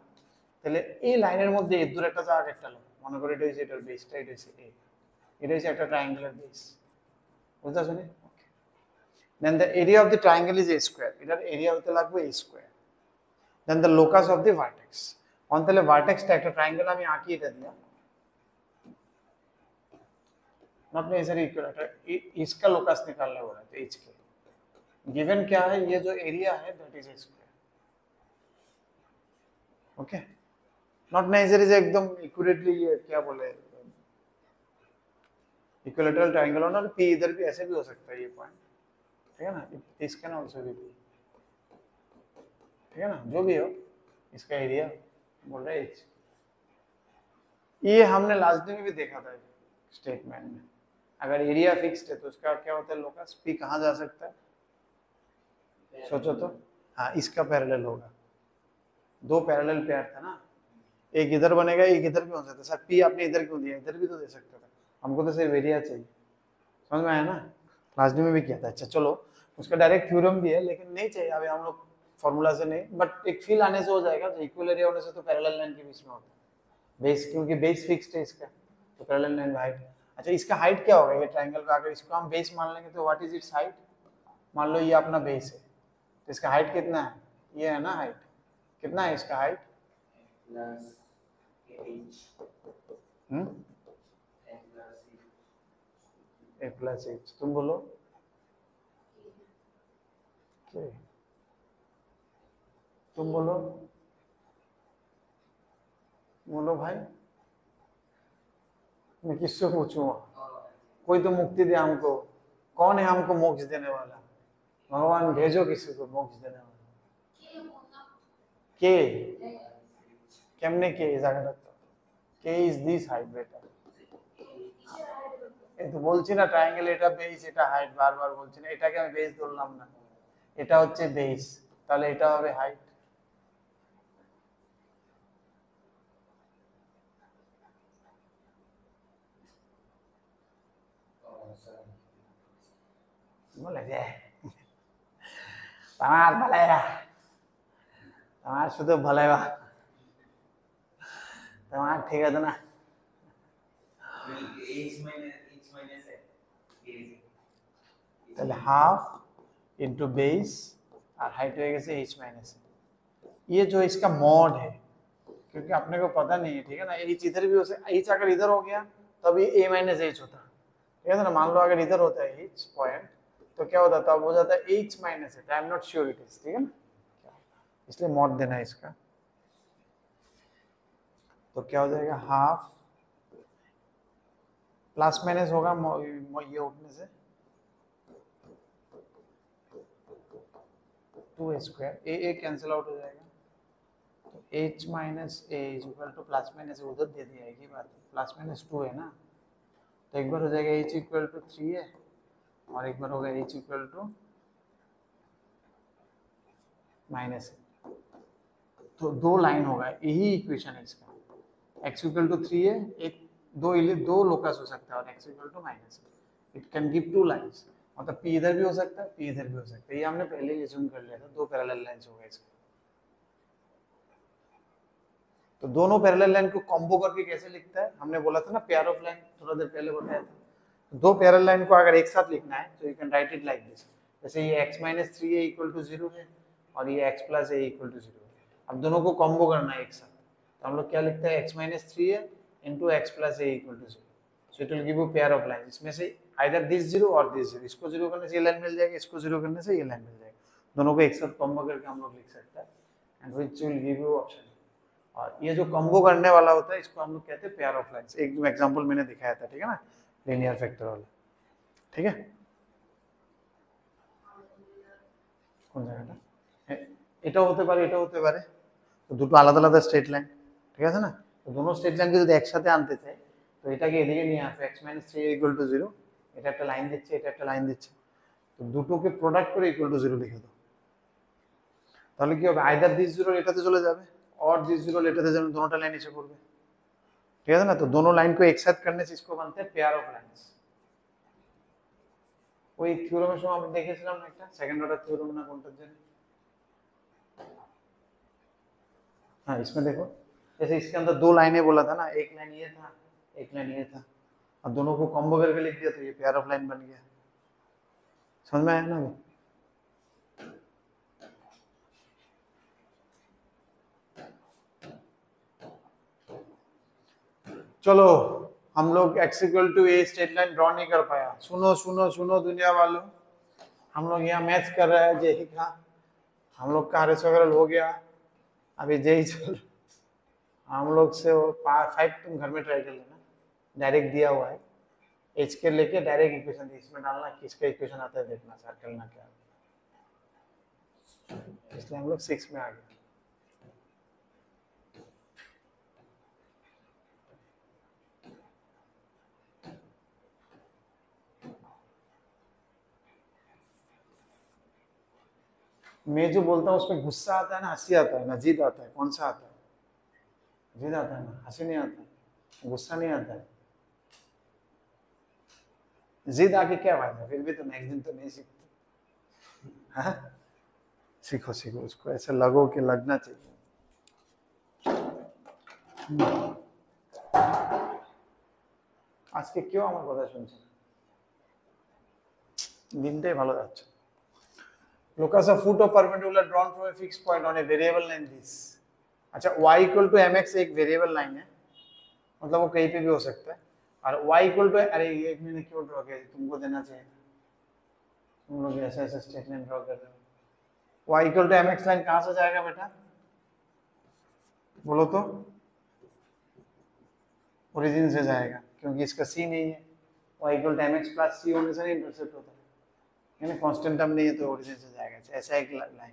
তাহলে এই লাইনের মধ্যে এর দূরে একটা জায়গা একটা লোক, মনে করে এটা হচ্ছে এটার বেসটা, এটা হচ্ছে a, এটা হচ্ছে একটা ট্রায়াঙ্গেলের বেস, বুঝতে পারছো? Then the area of the triangle is a square. এটার এরিয়া হতে লাগবে a square. Then the locus of the vertex. তাহলে ভার্টেক্সটা একটা ট্রায়াঙ্গেল আমি আঁকি এটা দিয়ে, नॉट नेसेसरी इक्विलेटरल, इसका लोकस निकालना होगा तो h के गिवन क्या है, ये जो एरिया है that is a square. Okay, not necessary से एकदम एक्यूरेटली ये क्या बोले इक्विलेटरल ट्रायंगल होना, p इधर भी ऐसे भी हो सकता है ये पॉइंट, ठीक है ना, this can also be p, ठीक है ना, जो भी हो इसका एरिया बोल रहे h। ये हमने लास्ट दिन में भी देखा था स्टेटमेंट में, अगर एरिया फिक्स्ड है तो उसका क्या होता है लोकस, p कहाँ जा सकता है, सोचो तो। हाँ, इसका पैरेलल होगा, दो पैरेलल पेयर था ना, एक इधर बनेगा एक इधर भी हो सकता है। सर p आपने इधर क्यों दिया, इधर भी तो दे सकता था, हमको तो सिर्फ एरिया चाहिए, समझ में आया ना, लास्ट दिन में भी किया था। अच्छा चलो, उसका डायरेक्ट थ्योरम भी है लेकिन नहीं चाहिए अभी हम लोग फॉर्मूला से नहीं, बट एक फील आने से हो जाएगा, तो इक्वल एरिया होने से तो पैरेलल लाइन के बीच में होता है बेस, क्योंकि बेस फिक्स्ड है इसका, तो पैरेलल लाइन हाइट। अच्छा, इसका हाइट क्या होगा ये ट्रायंगल का, अगर इसको हम बेस मान लेंगे तो व्हाट इज इट्स हाइट, मान लो ये अपना बेस है, तो इसका हाइट कितना है, ये है ना हाइट, कितना है इसका हाइट, a प्लस h, तुम बोलो तुम बोलो, बोलो भाई, मैं किससे पूछूंगा, कोई तो मुक्ति दे हमको, कौन है हमको मोक्ष देने वाला, भगवान भेजो किसी को मोक्ष देने वाला। के केमने के জায়গাটা তো কে ইজ দিস হাইট বেটা, এই তো বলছি না ট্রায়াঙ্গেল এটা বেস এটা হাইট, বারবার বলছি না, এটাকে আমি বেস ধরলাম না, এটা হচ্ছে বেস, তাহলে এটা হবে হাইট। বলে যে তোমার ভালাইবা, তোমার শুধু ভালাইবা, তোমার ঠিক আছে না, তাহলে हाफ इनटू बेस और हाइट हो गया h माइनस, ये जो इसका मॉड है, क्योंकि अपने को पता नहीं है, ठीक है ना, h इधर भी हो सकता, h अगर इधर हो गया तब ये a माइनस h होता, ठीक है ना, मान लो अगर इधर होता है h पॉइंट तो क्या होता, तब हो जाता है h minus h, I am not sure it is, ठीक है ना, इसलिए मॉड देना है इसका, तो क्या हो जाएगा हाफ प्लस माइनस होगा ये उठने से 2a square, a cancel out हो जाएगा, तो h minus a is equal two plus minus उधर दे दिया है की बात, प्लस माइनस 2 है ना, तो एक बार हो जाएगा h इक्वल टू 3 है और एक बार होगा h इक्वल टू माइनस, तो दो लाइन होगा, यही इक्वेशन है इसका, x इक्वल टू 3 है, एक दो लोकस हो सकता है और x equal to minus, it can give two lines, मतलब पी इधर भी हो सकता है, पी इधर भी हो सकता है, ये हमने पहले ही अज्यूम कर लिया था, दो पैरेलल लाइंस हो गए इसके। तो दोनों पैरेलल लाइन को कॉम्बो करके कैसे लिखता है, हमने बोला था ना पेयर ऑफ लाइन, थोड़ा देर पहले बताया था। दो पैरेलल लाइन को अगर एक साथ लिखना है तो you can write it like this, जैसे ये x - 3a = 0 है और ये x + a = 0 है। अब दोनों को कॉम्बो करना है एक साथ, तो हम लोग क्या लिखते हैं, x - 3a * x + a = 0, so it will give you pair of line, इसमें से आइदर दिस 0 और दिस 0, इसको 0 करने से ये लाइन मिल जाएगी, इसको 0 करने से ये लाइन मिल जाएगी, दोनों को एक साथ कॉम्बो करके हम लोग लिख सकते हैं, and which will give you option. और ये जो कॉम्बो करने वाला होता है इसको हम लोग कहते हैं पेयर ऑफ लाइंस, एक एग्जांपल मैंने दिखाया था, ठीक है ना, लीनियर फैक्टर वाला, ठीक है। কোন জায়গাটা এটাও হতে পারে, এটাও হতে পারে, তো দুটো আলাদা আলাদা স্ট্রেট লাইন, ঠিক আছে না, তো দুটো স্ট্রেট লাইনকে যদি একসাথে আনতে চাই তো এটাকে এদিকে নিয়ে আসবে, x - 3a = 0, এটা একটা লাইন দিচ্ছে, এটা একটা লাইন দিচ্ছে, তো দুটোকে প্রোডাক্ট করে = 0 লিখে দাও, তাহলে কি হবে, আইদার দিস 0 এটাতে চলে যাবে और दिस 0 এটাতে যাবে, दोनों लाइन नीचे পড়বে, ঠিক আছে না, তো दोनों लाइन को एक साथ करने से इसको बनते हैं पेयर ऑफ लाइंस। ওই থিওরেমের সময় আমরা দেখেছিলাম না একটা সেকেন্ড অর্ডার থিওরেম না কোনটার জন্য, हाँ इसमें देखो, जैसे इसके अंदर दो लाइनें बोला था ना, एक लाइन ये था, एक लाइन ये था, अब दोनों को कॉम्बो करके लिख दिया तो ये पेयर ऑफ लाइन बन गया, समझ में आया ना। चलो हम लोग x = a straight line draw नहीं कर पाया, सुनो सुनो सुनो दुनिया वालों, हम लोग यहाँ मैथ्स कर रहे हैं, जेही का हम लोग का RS वगैरह हो गया, अभी जेही चल, हम लोग से 5 तुम घर में ट्राई कर लेना, डायरेक्ट दिया हुआ है, h के लेके डायरेक्ट इक्वेशन इसमें डालना, किसका इक्वेशन आता है देखना, सर करना क्या, इसलिए हम लोग 6 में आ गए। मैं जो बोलता हूँ उसमें गुस्सा आता है ना, हंसी आता है ना, जिद आता है, कौन सा आता है, जिद आता है ना, हंसी नहीं आता है, गुस्सा नहीं आता है, जिद आके क्या फायदा, फिर भी तो नेक्स्ट दिन तो नहीं सीखते, हाँ सीखो सीखो, उसको ऐसे लगो कि लगना चाहिए। আজকে কেউ আমার কথা শুনছে না, দিনটাই ভালো যাচ্ছে। Locus of foot of perpendicular drawn from a fixed point on a variable line this, अच्छा y = mx एक वेरिएबल लाइन है, मतलब वो कहीं पे भी हो सकता है, और y = अरे ये मैंने क्यों ड्रॉ किया, तुमको देना चाहिए, तुम लोग ऐसे ऐसे स्ट्रेट लाइन ड्रॉ कर रहे हो, y = mx लाइन कहाँ से जाएगा बेटा, बोलो तो, ओरिजिन से जाएगा, क्योंकि इसका c नहीं है, y = mx + c होने से इंटरसेप्ट होता है, यानी कांस्टेंट टर्म नहीं है तो ओरिजिन से जाएगा, ऐसा एक लाइन है।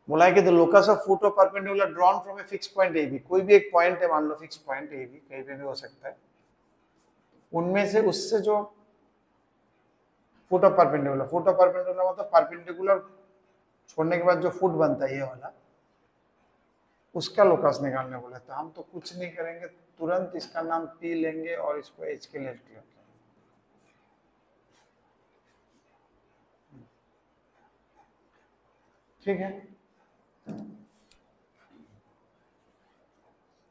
बोला है कि the locus of foot of perpendicular drawn from a fix point A B, कोई भी एक पॉइंट है, मान लो फिक्स पॉइंट ए बी, कहीं पे भी हो सकता है, उनमें से उससे जो फुट ऑफ परपेंडिकुलर मतलब परपेंडिकुलर छोड़ने के बाद जो फुट बनता है ये वाला, उसका लोकस निकालने बोले, तो हम तो कुछ नहीं करेंगे, तुरंत इसका नाम पी लेंगे और इसको एच के लेफ्ट लेंगे, ठीक है।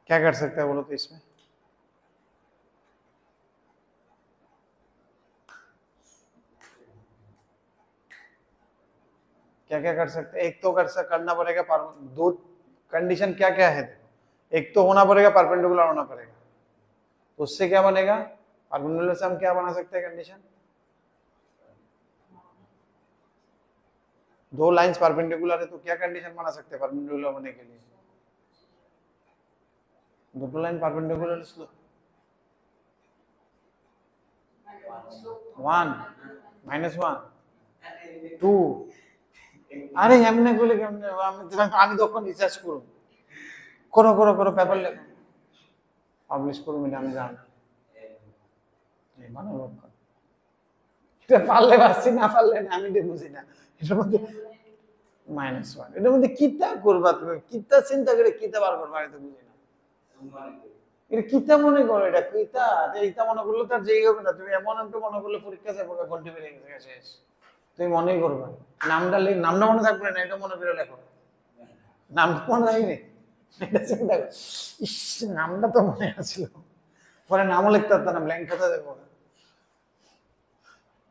क्या कर सकते हैं बोलो तो इसमें, क्या क्या कर सकते हैं, एक तो करना पड़ेगा, दो कंडीशन क्या क्या है देखो, एक तो होना पड़ेगा परपेंडिकुलर होना पड़ेगा, तो उससे क्या बनेगा, परपेंडिकुलर से हम क्या बना सकते हैं कंडीशन, दो लाइंस परपेंडिकुलर है तो क्या कंडीशन बना सकते हैं परपेंडिकुलर होने के लिए, दोनों लाइन परपेंडिकुलर, 1 - 1 2, আরে এমনি বলে কেমনে, আমি তখন রিসার্চ করব, করো করো করো, পেপার লেখো, পাবলিশ করো, আমি জানি এই মানে লক্ষ্য, এটা পারলে পারছি, না পারলে না, আমি বুঝি না, এটার মধ্যে -1, এটার মধ্যে কিতা করবা তুমি, কিতা চিন্তা করে কিতা বার করবা, এটা বুঝি না, এটা কিতা মনে করো, এটা কিতা এইটা মনে করলে তার যেই হবে না। তুমি এমন একটু মনে করলে পরীক্ষা যাবো ঘন্টি বেড়ে গেছে শেষ, তুমি মনেই করবে নামটা নামটা মনে থাকবে না, এটা মনে করে লেখো। নামটা মনে থাকবে, এটা চিন্তা করো, ইস নামটা তো মনে আছিল, পরে নামও লিখতে পারতাম না, ব্ল্যাঙ্ক খাতা দেবো।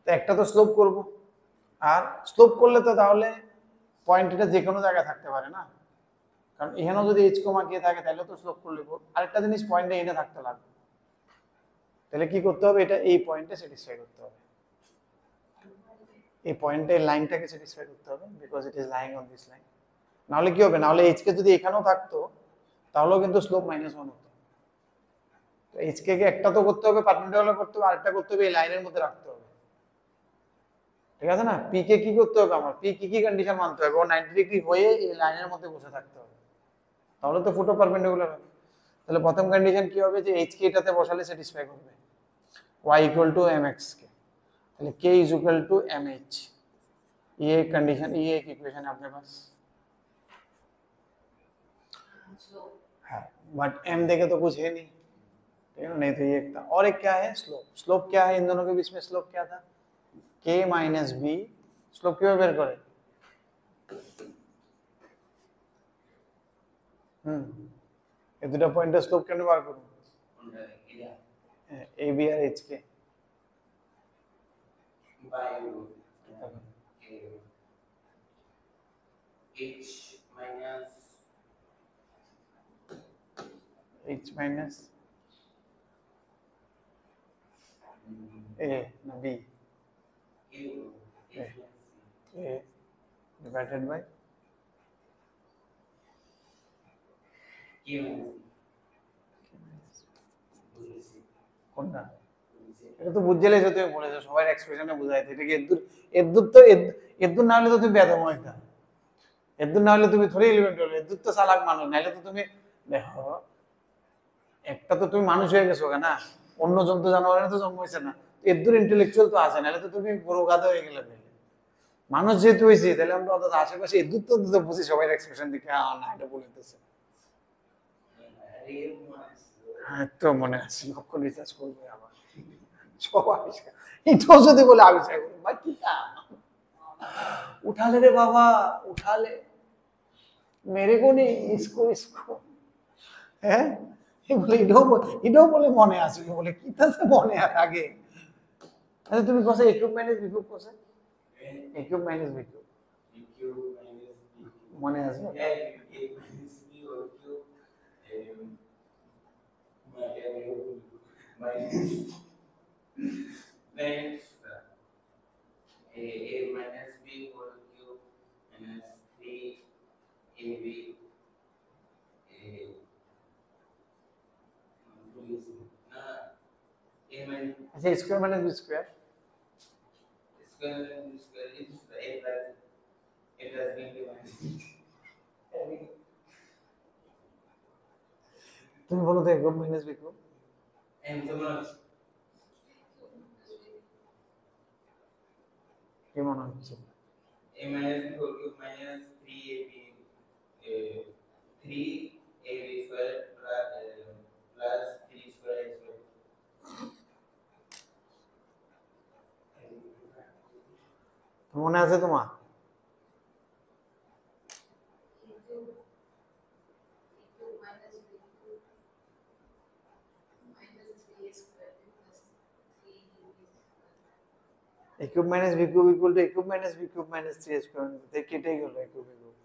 তো একটা তো স্লোপ করব, আর স্লোপ করলে তো তাহলে পয়েন্ট এটা যে কোনো জায়গায় থাকতে পারে না, কারণ এখানেও যদি এইচ কমা কে থাকে তাহলে তো স্লোপ করলে। আরেকটা জিনিস পয়েন্টে এনে থাকতে লাগবে, তাহলে কি করতে হবে, এটা এই পয়েন্টে স্যাটিসফাই করতে হবে, এই পয়েন্টে লাইনটাকে স্যাটিসফাই করতে হবে, because it is lying on this line. নাহলে কি হবে, নাহলে এইচ কে যদি এখানেও থাকতো তাহলেও কিন্তু স্লোপ -1 হতো। তো এইচ কে একটা তো করতে হবে, পারপেন্ডিকুলার করতে হবে, আরেকটা করতে হবে এই লাইনের মধ্যে রাখতে হবে, ঠিক আছে না? পি কে কি করতে হবে, আমার পি কি কি কন্ডিশন মানতে হবে, ও 90 ডিগ্রি হয়ে এই লাইনের মধ্যে বসে থাকতে হবে, তাহলে তো ফুটো পারপেন্ডিকুলার হবে। তাহলে প্রথম কন্ডিশন কি হবে, যে এইচ কে এটাতে বসালে স্যাটিসফাই করবে, y = mx के, তাহলে k = mh, ये एक कंडीशन, ये एक इक्वेशन है अपने पास। हाँ, बट m देखे तो कुछ है नहीं, ठीक है, नहीं तो ये एक था। और एक क्या है, स्लोप। स्लोप क्या है इन दोनों के बीच में, स्लोप क्या था, k - b। स्लोप क्यों बेर करे, ये দুটো পয়েন্টের স্লোপ কেন বার করব, a b আর h के h minus a ना b, a divided by কোনটা, এটা তো বুঝে লেছো তুমি, বলেছো সবার এক্সপ্রেশনে বুঝাইতে, এটা কি এদ্দুর, এদ্দুর তো এদ্দুর না হলে তো তুমি বেদম হইতা, এদ্দুর না হলে তুমি থোড়ি 11 12, এদ্দুর তো চালাক মানুষ, নাইলে তো তুমি দেখো একটা তো তুমি মানুষ হয়ে গেছো না, অন্য জন্তু জানোয়ারের তো জন্ম হয়েছে না, এদ্দুর ইন্টেলেকচুয়াল তো আছে, নাহলে তো তুমি বড় গাধা হয়ে গেলে। মানুষ যেহেতু হয়েছি তাহলে আমরা অন্তত আশেপাশে এদ্দুর তো বুঝি সবাই এক্সপ্রেশন দিকে, না এটা বলতেছে, হ্যাঁ তো মনে আছে, লক্ষ্য রিসার্চ করবে আবার সব আবিষ্কার, এটাও যদি বলে আবিষ্কার করবে ভাই কি उठा ले रे बाबा, उठा ले, मेरे को नहीं, इसको इसको, হ্যাঁ বলে এটাও বলে মনে আছে, বলে কি তাছে মনে আগে। আচ্ছা তুমি কোসে a cube minus b cube কোসে, a cube minus b cube মনে আছে, a minus b whole cube minus 3ab আচ্ছা square minus b square, square is a plus b minus তুমি বলো তো a cube minus b cube, and so much কি মনে হচ্ছে, a minus b whole cube minus 3ab 3ab square plus 3 square a square। মনে আছে তোমার, a cube minus b cube equal to a cube minus b cube minus 3 square, তে কেটে গেল a cube a cube,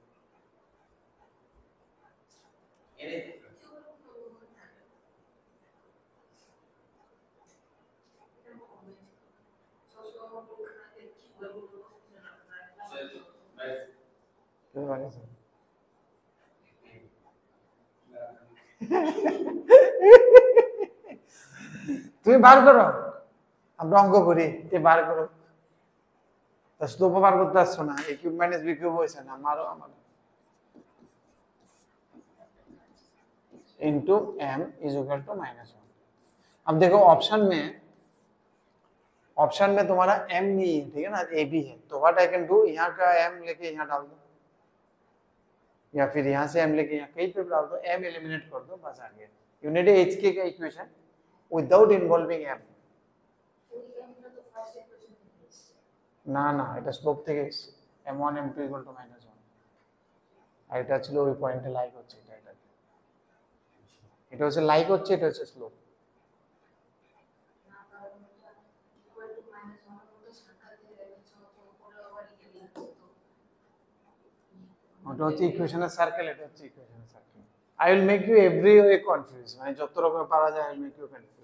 তুমি বার করো, আমরা অঙ্ক করি, তুই বার করো, তা স্লোপ বার করতে আসছো না, a cube minus b cube হয়েছে না, মারো আমার into m is equal to -1। अब देखो ऑप्शन में तुम्हारा m नहीं है, ठीक है ना, a b है, तो व्हाट आई कैन डू, यहाँ का m लेके यहाँ डाल दो, या फिर यहाँ से m लेके यहाँ कहीं पे डाल दो, m एलिमिनेट कर दो, बस आ गया। You need a HK का equation without involving m. না না, এটা স্লোপ থেকে এসেছে, m1 m2 equal to -1, আর এটা ছিল ওই পয়েন্টে লাইক হচ্ছে, এটা হচ্ছে লাইক হচ্ছে, এটা হচ্ছে স্লোপ। ওটা হচ্ছে ইকুয়েশনের সার্কেল, এটা হচ্ছে ইকুয়েশনের circle. I will make you every way confuse, মানে যত রকম পারা যায় I will make you confuse.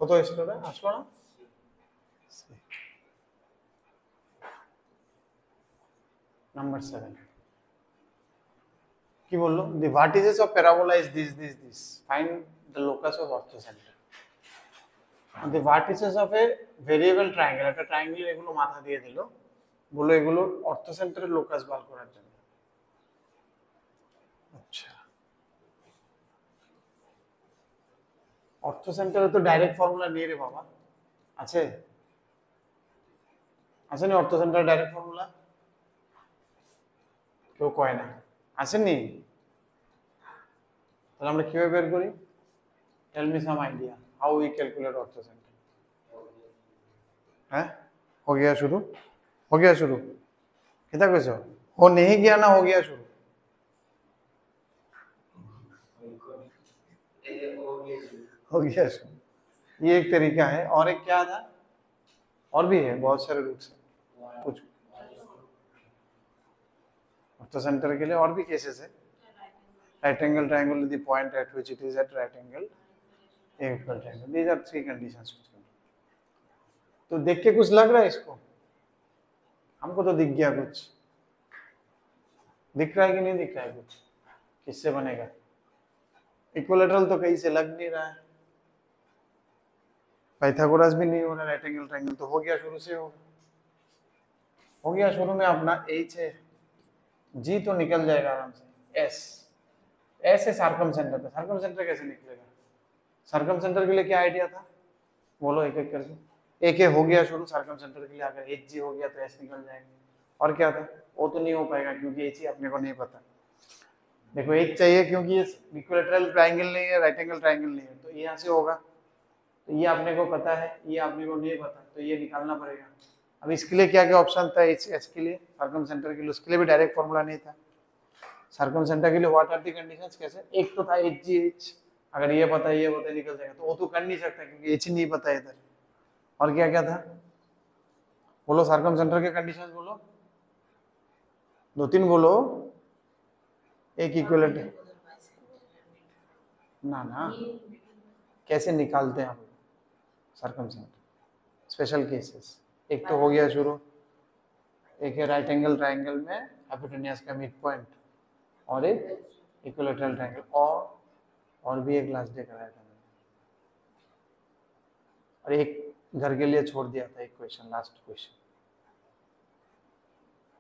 কত হয়েছিল রে, আসলো না? নাম্বার 7 কি বললো? the vertices of parabola is this, find the locus of orthocenter. the vertices of a variable triangle, একটা ট্রায়াঙ্গেল এগুলো মাথা দিয়ে দিল, বলো এগুলো অর্থোসেন্টারের লোকাস বার করার জন্য। আচ্ছা, অর্থোসেন্টারে তো ডাইরেক্ট ফর্মুলা নেই রে বাবা, আছে? আছে না অর্থোসেন্টারে ডাইরেক্ট ফর্মুলা? কেউ কয় না, আসেনি? তাহলে আমরা কিভাবে বের করি? Tell me some idea how we calculate orthocentre. হ্যাঁ, हो गया शुरू, हो गया शुरू, कितना कैसे हो नहीं गया ना, हो गया शुरू। हो गया शुरू, ये एक तरीका है। और एक क्या था? और भी है, बहुत सारे रूट्स हैं, कुछ ऑर्थोसेंटर के लिए और भी केसेस है। Right angle triangle the point at which it is at right angle equal triangle, these are 3 conditions. तो देख के कुछ लग रहा है इसको? हमको तो दिख गया कुछ, दिख रहा है कि नहीं दिख रहा है कुछ? किससे बनेगा? इक्विलैटरल तो कहीं से लग नहीं रहा है, पाइथागोरस भी नहीं हो रहा, राइट एंगल ट्रायंगल तो हो गया शुरू से, हो गया शुरू में अपना एच है, जी तो निकल जाएगा आराम से, एस, एस है सर्कमसेंटर पे, सर्कमसेंटर कैसे निकलेगा? सर्कमसेंटर के लिए क्या आइडिया था, बोलो एक एक करके। एक हो गया शुरू सर्कमसेंटर के लिए, अगर एच जी हो गया तो एस निकल जाएगा। और क्या था? वो तो नहीं हो पाएगा क्योंकि एच ही अपने को नहीं पता। देखो एच चाहिए क्योंकि ये इक्विलैटरल ट्रायंगल नहीं है, राइट एंगल ट्रायंगल नहीं है, तो ये यहाँ से होगा, तो ये अपने को पता है, ये अपने को नहीं पता, तो ये निकालना पड़ेगा। अब इसके लिए क्या क्या ऑप्शन था एच एस के लिए, सर्कमसेंटर के लिए? उसके लिए भी डायरेक्ट फॉर्मूला नहीं था। सर्कमसेंटर के लिए व्हाट आर द कंडीशंस, कैसे? एक तो था एच जी एच, अगर ये पता है ये पता है निकल जाएगा, तो वो तो कर नहीं सकता क्योंकि एच ही नहीं पता है इधर। और क्या क्या था, बोलो सर्कमसेंटर के कंडीशंस बोलो, 2-3 बोलो। एक इक्विलैटरल, ना ना, कैसे निकालते हैं हम सर्कमसेंटर? स्पेशल केसेस, एक तो हो गया शुरू, एक है राइट एंगल ट्रायंगल में हाइपोटेन्यूज का मिड पॉइंट, और एक इक्विलैटरल ट्रायंगल, और भी एक लास्ट डे कराया था मैंने, और एक घर के लिए छोड़ दिया था एक क्वेश्चन, लास्ट क्वेश्चन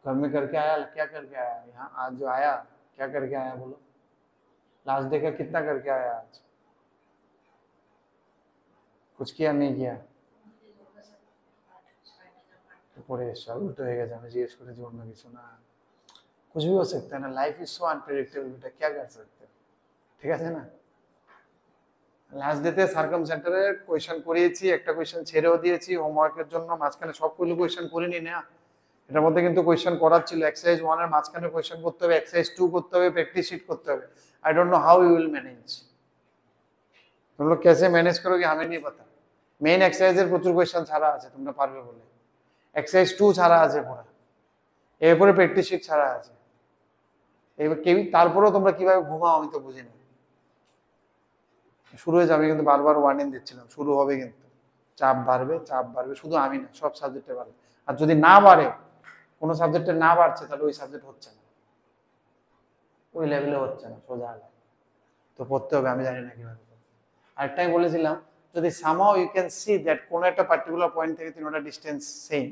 घर में करके आया, क्या करके आया यहाँ आज जो आया, क्या करके आया बोलो? लास्ट डे का कितना करके आया आज? कुछ किया नहीं किया? तो পড়ে এসো, উল্টো হয়ে গেছে, আমি জিজ্ঞেস করেছি অন্য কিছু না। कुछ भी हो सकता है ना, लाइफ इज सो अनप्रेडिक्टेबल बेटा, क्या कर सकते हो? ঠিক আছে না? লাস্ট ডেতে সার্কামসেন্টারে কোয়েশ্চেন করিয়েছি, একটা কোয়েশ্চেন ছেড়েও দিয়েছি হোমওয়ার্কের জন্য, মাঝখানে সবগুলো কোয়েশ্চেন করিনি না, এটার মধ্যে কিন্তু কোয়েশ্চেন করার ছিল, এক্সারসাইজ 1 এর মাঝখানে কোয়েশ্চেন করতে হবে, এক্সারসাইজ 2 করতে হবে, প্র্যাকটিস শিট করতে হবে। I don't know how you will manage, तुम लोग कैसे मैनेज करोगे हमें नहीं पता। মেইন এক্সারসাইজের প্রচুর কোয়েশ্চেন ছাড়া আছে, তোমরা পারবে বলে। এক্সারসাইজ 2 ছাড়া আছে পুরো, এরপরে প্র্যাকটিস শিট ছাড়া আছে। এবার কেউ তারপরেও তোমরা কিভাবে ঘুমাও আমি তো বুঝি না। শুরু হয়ে যাবে কিন্তু, বারবার ওয়ার্নিং দিচ্ছিলাম শুরু হবে কিন্তু, চাপ বাড়বে, চাপ বাড়বে, শুধু আমি না সব সাবজেক্টে বাড়বে। আর যদি না বাড়ে, কোনো সাবজেক্টে না বাড়ছে, তাহলে ওই সাবজেক্ট হচ্ছে না, ওই লেভেলে হচ্ছে না, সোজা তো পড়তে হবে। আমি জানি না কিভাবে। আরেকটা আমি বলেছিলাম, যদি somehow you can see that কোন একটা পার্টিকুলার পয়েন্ট থেকে তিনটা ডিসটেন্স সেম,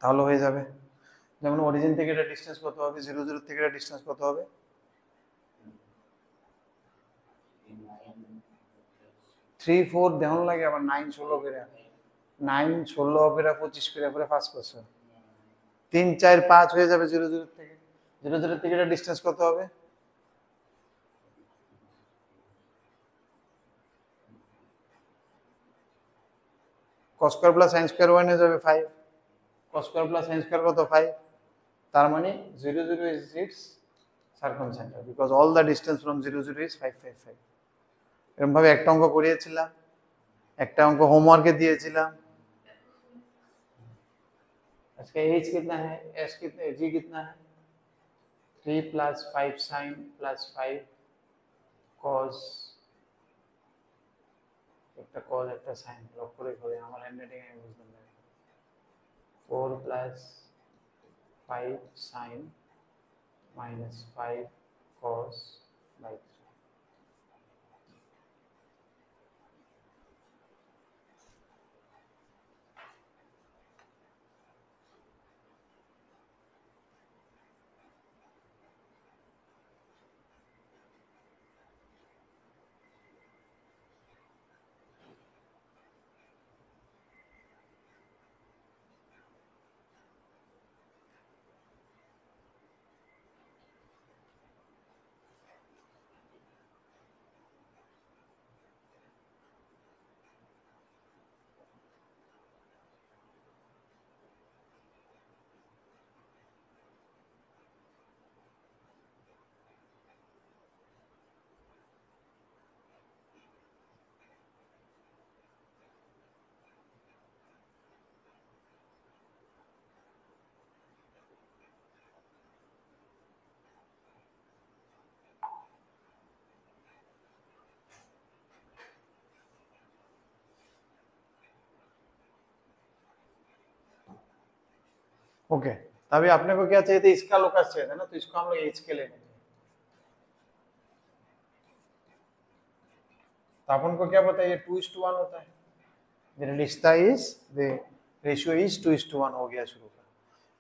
তাহলে হয়ে যাবে। যেমন অরিজিন থেকে এটা ডিসটেন্স কত হবে, 0 0 থেকে এটা ডিসটেন্স কত হবে, 3 4 দেহন লাগে, আবার 9 16 করে, 9 16 করে 25 করে পরে ফার্স্ট কোশ্চেন 3 4 5 হয়ে যাবে 0 0 থেকে। 0 0 থেকে এটা ডিসটেন্স কত হবে, cos square plus sin square 1 হয়ে যাবে 5, cos square plus sin square কত 5, তার মানে 0 0 is its circumcenter because all the distance from 0 0 is 5 5 5। এরকম ভাবে একটা অঙ্ক করিয়েছিলাম, একটা অঙ্ক হোমওয়ার্কে দিয়েছিলাম। इसका h कितना है, s कितना है, g कितना है, 3 plus 5 sin plus 5 cos, একটা cos একটা sin লক করে করে আমার হ্যান্ডরাইটিং আমি বুঝলাম না। 4 plus 5 sin minus 5 cos by 3। Okay, अभी अपने को क्या चाहिए था, इसका लोकस चाहिए था ना, तो इसको हम लोग एच के लेंगे। तो अपन को क्या पता है, ये 2:1 होता है, the रिश्ता इज द रेशियो इज 2:1 हो गया शुरू का।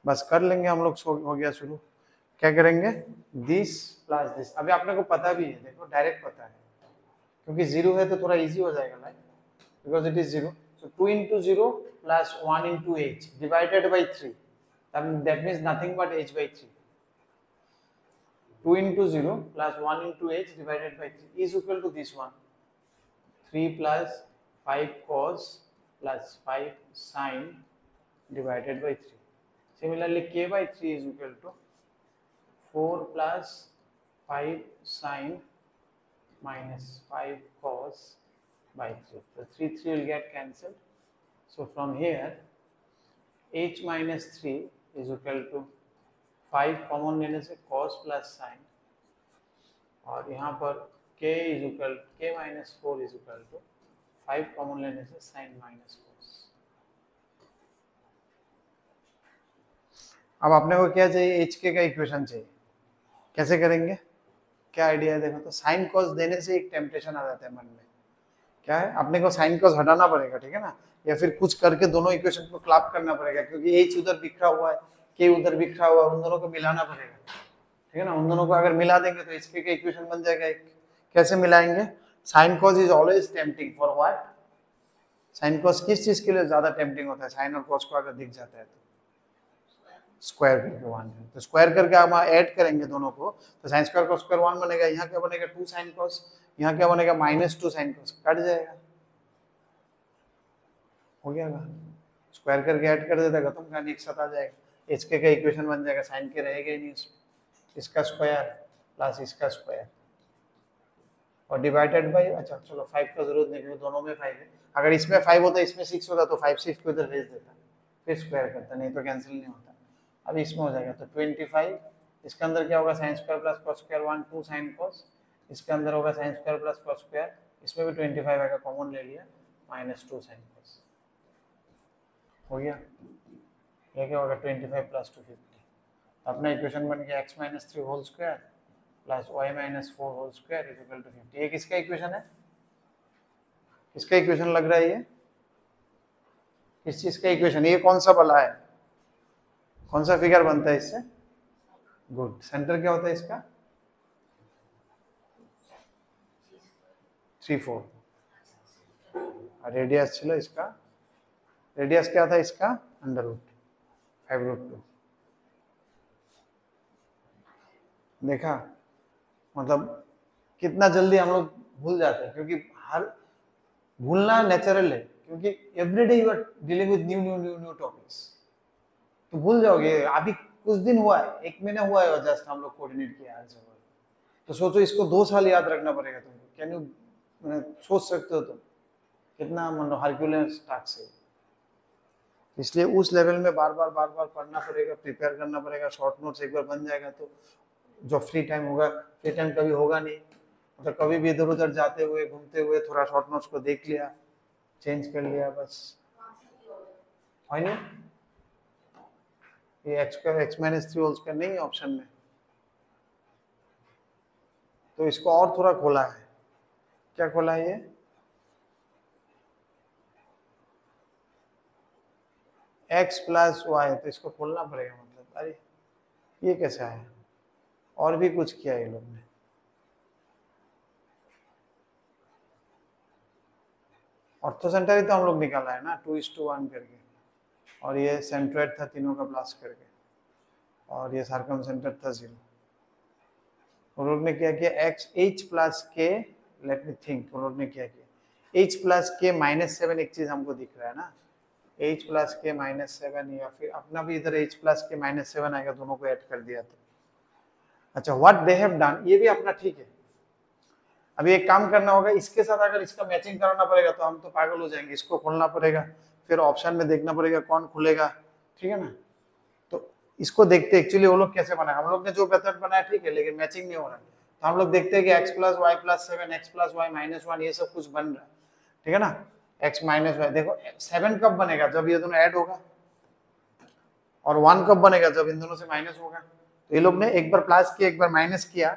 बस कर लेंगे हम लोग, हो गया शुरू। क्या करेंगे, दिस प्लस दिस। अभी अपने को पता भी है, देखो डायरेक्ट पता है, क्योंकि 0 है तो थोड़ा इजी हो जाएगा ना, because it is 0। So 2 into 0 plus 1 into h divided by 3, that means nothing but h by 3. 2 into 0 plus 1 into h divided by 3 is equal to this one, 3 plus 5 cos plus 5 sin divided by 3. Similarly, k by 3 is equal to 4 plus 5 sin minus 5 cos by 3. So 3 will get cancelled. So from here, h minus 3 is equal to 5 common लेने से cos plus sin, और यहाँ पर k is equal k minus 4 is equal to 5 common लेने से sin minus cos। अब आपने को क्या चाहिए, h k का इक्वेशन चाहिए। कैसे करेंगे, क्या आइडिया है, देखो तो sin cos देने से एक टेम्पटेशन आ जाता है मन में, क्या है, अपने को sin cos हटाना पड़ेगा, ठीक है ना, या फिर कुछ करके दोनों इक्वेशन को क्लैप करना पड़ेगा, क्योंकि h उधर बिखरा हुआ है, k उधर बिखरा हुआ है, उन दोनों को मिलाना पड़ेगा, ठीक है ना। उन दोनों को अगर मिला देंगे तो h k का इक्वेशन बन जाएगा एक। कैसे मिलाएंगे, sin cos is always tempting for what, sin cos किस चीज के लिए ज्यादा टेम्पटिंग होता है, sin और cos को अगर दिख जाता है तो स्क्वायर करके 1, तो स्क्वायर करके हम ऐड करेंगे दोनों को, तो sin स्क्वायर cos स्क्वायर 1 बनेगा, यहाँ क्या बनेगा 2 sin cos, यहाँ क्या बनेगा -2 sin cos, कट जाएगा, हो गया। स्क्वायर करके ऐड कर देता, खत्म कहानी, एक साथ आ जाएगा। एच के का इक्वेशन बन जाएगा, साइन के रहेगा ही नहीं इसमें। इसका स्क्वायर प्लस इसका स्क्वायर और डिवाइडेड बाई, अच्छा चलो 5 का जरूरत नहीं क्योंकि दोनों में 5 है। अगर इसमें 5 होता इसमें 6 होता तो 5 6 को इधर भेज देता, फिर स्क्वायर करता, नहीं तो कैंसिल नहीं होता। अब इसमें हो जाएगा तो 25, इसके अंदर क्या होगा, sign square plus cos square 1 2 sine cos, इसके अंदर होगा sign square plus cos square, इसमें भी 25 आएगा, कॉमन ले लिया, -2 साइन कॉस हो गया। ये क्या होगा 25 प्लस 250। अपना इक्वेशन बन गया x - 3 whole square plus y - 4 whole square is equal to 50। ये किसका इक्वेशन है, किसका इक्वेशन लग रहा है ये, किस चीज का इक्वेशन, ये कौन सा वाला है, कौन सा फिगर बनता है इससे, गुड। सेंटर क्या होता है इसका 3 4, रेडियस चलो इसका, रेडियस क्या था इसका √5√2। देखा, मतलब कितना जल्दी हम लोग भूल जाते हैं, क्योंकि हर भूलना नेचुरल है, क्योंकि everyday you are dealing with new topics, तो भूल जाओगे। अभी कुछ दिन हुआ है, 1 महीना हुआ है जस्ट हम लोग कोऑर्डिनेट किया आंसर, तो सोचो इसको 2 साल याद रखना पड़ेगा तुमको। कैन यू, सोच सकते हो तुम कितना मतलब हरक्यूलियस टास्क है। इसलिए उस लेवल में बार बार पढ़ना पड़ेगा, प्रिपेयर करना पड़ेगा। शॉर्ट नोट्स एक बार बन जाएगा तो जो फ्री टाइम होगा, फ्री टाइम कभी होगा नहीं, मतलब कभी भी इधर उधर जाते हुए घूमते हुए थोड़ा शॉर्ट नोट्स को देख लिया, चेंज कर लिया, बस है नहीं। ये x - 3 होल स्क्वायर नहीं है ऑप्शन में, तो इसको और थोड़ा खोला है। क्या खोला है ये, x प्लस वाई, तो इसको खोलना पड़ेगा। मतलब अरे ये कैसा है, और भी कुछ किया ये लोग ने। ऑर्थोसेंटर ही तो हम लोग निकाला है ना 2:1 करके, और ये सेंट्रोइड था तीनों का प्लस करके, और ये सर्कमसेंटर था 0। उन लोग ने क्या किया, h प्लस के, लेट मी थिंक, उन लोग ने क्या किया h प्लस के -7, एक चीज हमको दिख रहा है ना, h प्लस के -7, या फिर अपना भी इधर h प्लस के -7 आएगा, दोनों को ऐड कर दिया तो। अच्छा, व्हाट दे हैव डन, ये भी अपना ठीक है। अभी एक काम करना होगा, इसके साथ अगर इसका मैचिंग कराना पड़ेगा तो हम तो पागल हो जाएंगे, इसको खोलना पड़ेगा, फिर ऑप्शन में देखना पड़ेगा कौन खुलेगा, ठीक है ना। तो इसको देखते एक्चुअली वो लोग कैसे बनाए, हम लोग ने जो मेथड बनाया ठीक है, लेकिन मैचिंग नहीं हो रहा है, तो हम लोग देखते हैं कि x plus y plus 7, x plus y -1, ये सब कुछ बन रहा है, ठीक है ना। x माइनस वाई, देखो 7 कब बनेगा, जब ये दोनों ऐड होगा, और 1 कब बनेगा, जब इन दोनों से माइनस होगा। तो ये लोग ने एक बार प्लस किया, एक बार माइनस किया,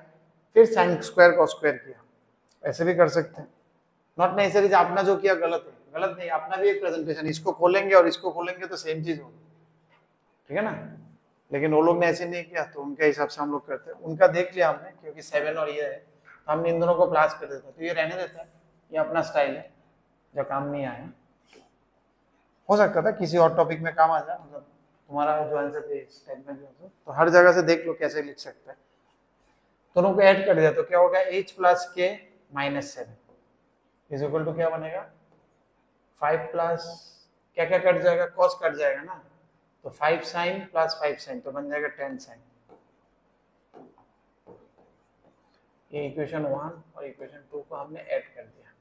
फिर साइन स्क्वायर कॉस स्क्वायर किया, ऐसे भी कर सकते हैं। नॉट नेसेसरी अपना जो किया गलत है, गलत नहीं, अपना भी एक प्रेजेंटेशन, इसको खोलेंगे और इसको खोलेंगे तो सेम चीज होगी, ठीक है ना। लेकिन वो लोग ने ऐसे नहीं किया, तो उनके हिसाब से हम लोग करते हैं। उनका देख लिया हमने, क्योंकि 7 और ये है, तो हमने इन दोनों को प्लस कर देता, तो ये रहने देता है, ये अपना स्टाइल है जो काम नहीं आया। हो सकता था किसी और टॉपिक में काम आ जाए, मतलब तुम्हारा जो आंसर है इस टाइप में जो, तो हर जगह से देख लो कैसे लिख सकते हैं। दोनों को ऐड कर दिया तो क्या होगा, h प्लस के -7 इज इक्वल टू क्या बनेगा, 5 प्लस क्या क्या कट जाएगा, कॉस कट जाएगा ना, तो 5 साइन प्लस 5 साइन, तो बन जाएगा 10 साइन। ये इक्वेशन 1 और इक्वेशन 2 को हमने ऐड कर दिया,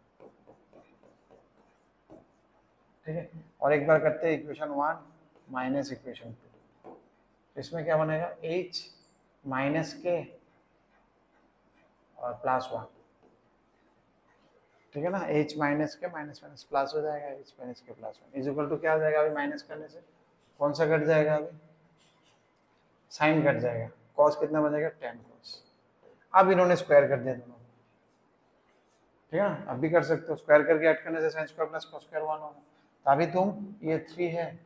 ठीक है। और एक बार करते हैं इक्वेशन 1 माइनस इक्वेशन 2, इसमें क्या बनेगा, h माइनस के और +1, ठीक है ना। h माइनस के माइनस माइनस प्लस हो जाएगा, h minus k +1 is equal to क्या आ जाएगा, अभी माइनस करने से कौन सा कट जाएगा, अभी साइन कट जाएगा, कॉस कितना बनेगा 10 कॉस। अब इन्होंने स्क्वायर कर दिया दोनों, ठीक है ना। अब भी कर सकते हो, स्क्वायर करके ऐड करने से sign square plus cos square 1 होगा। तो अभी तुम ये 3 है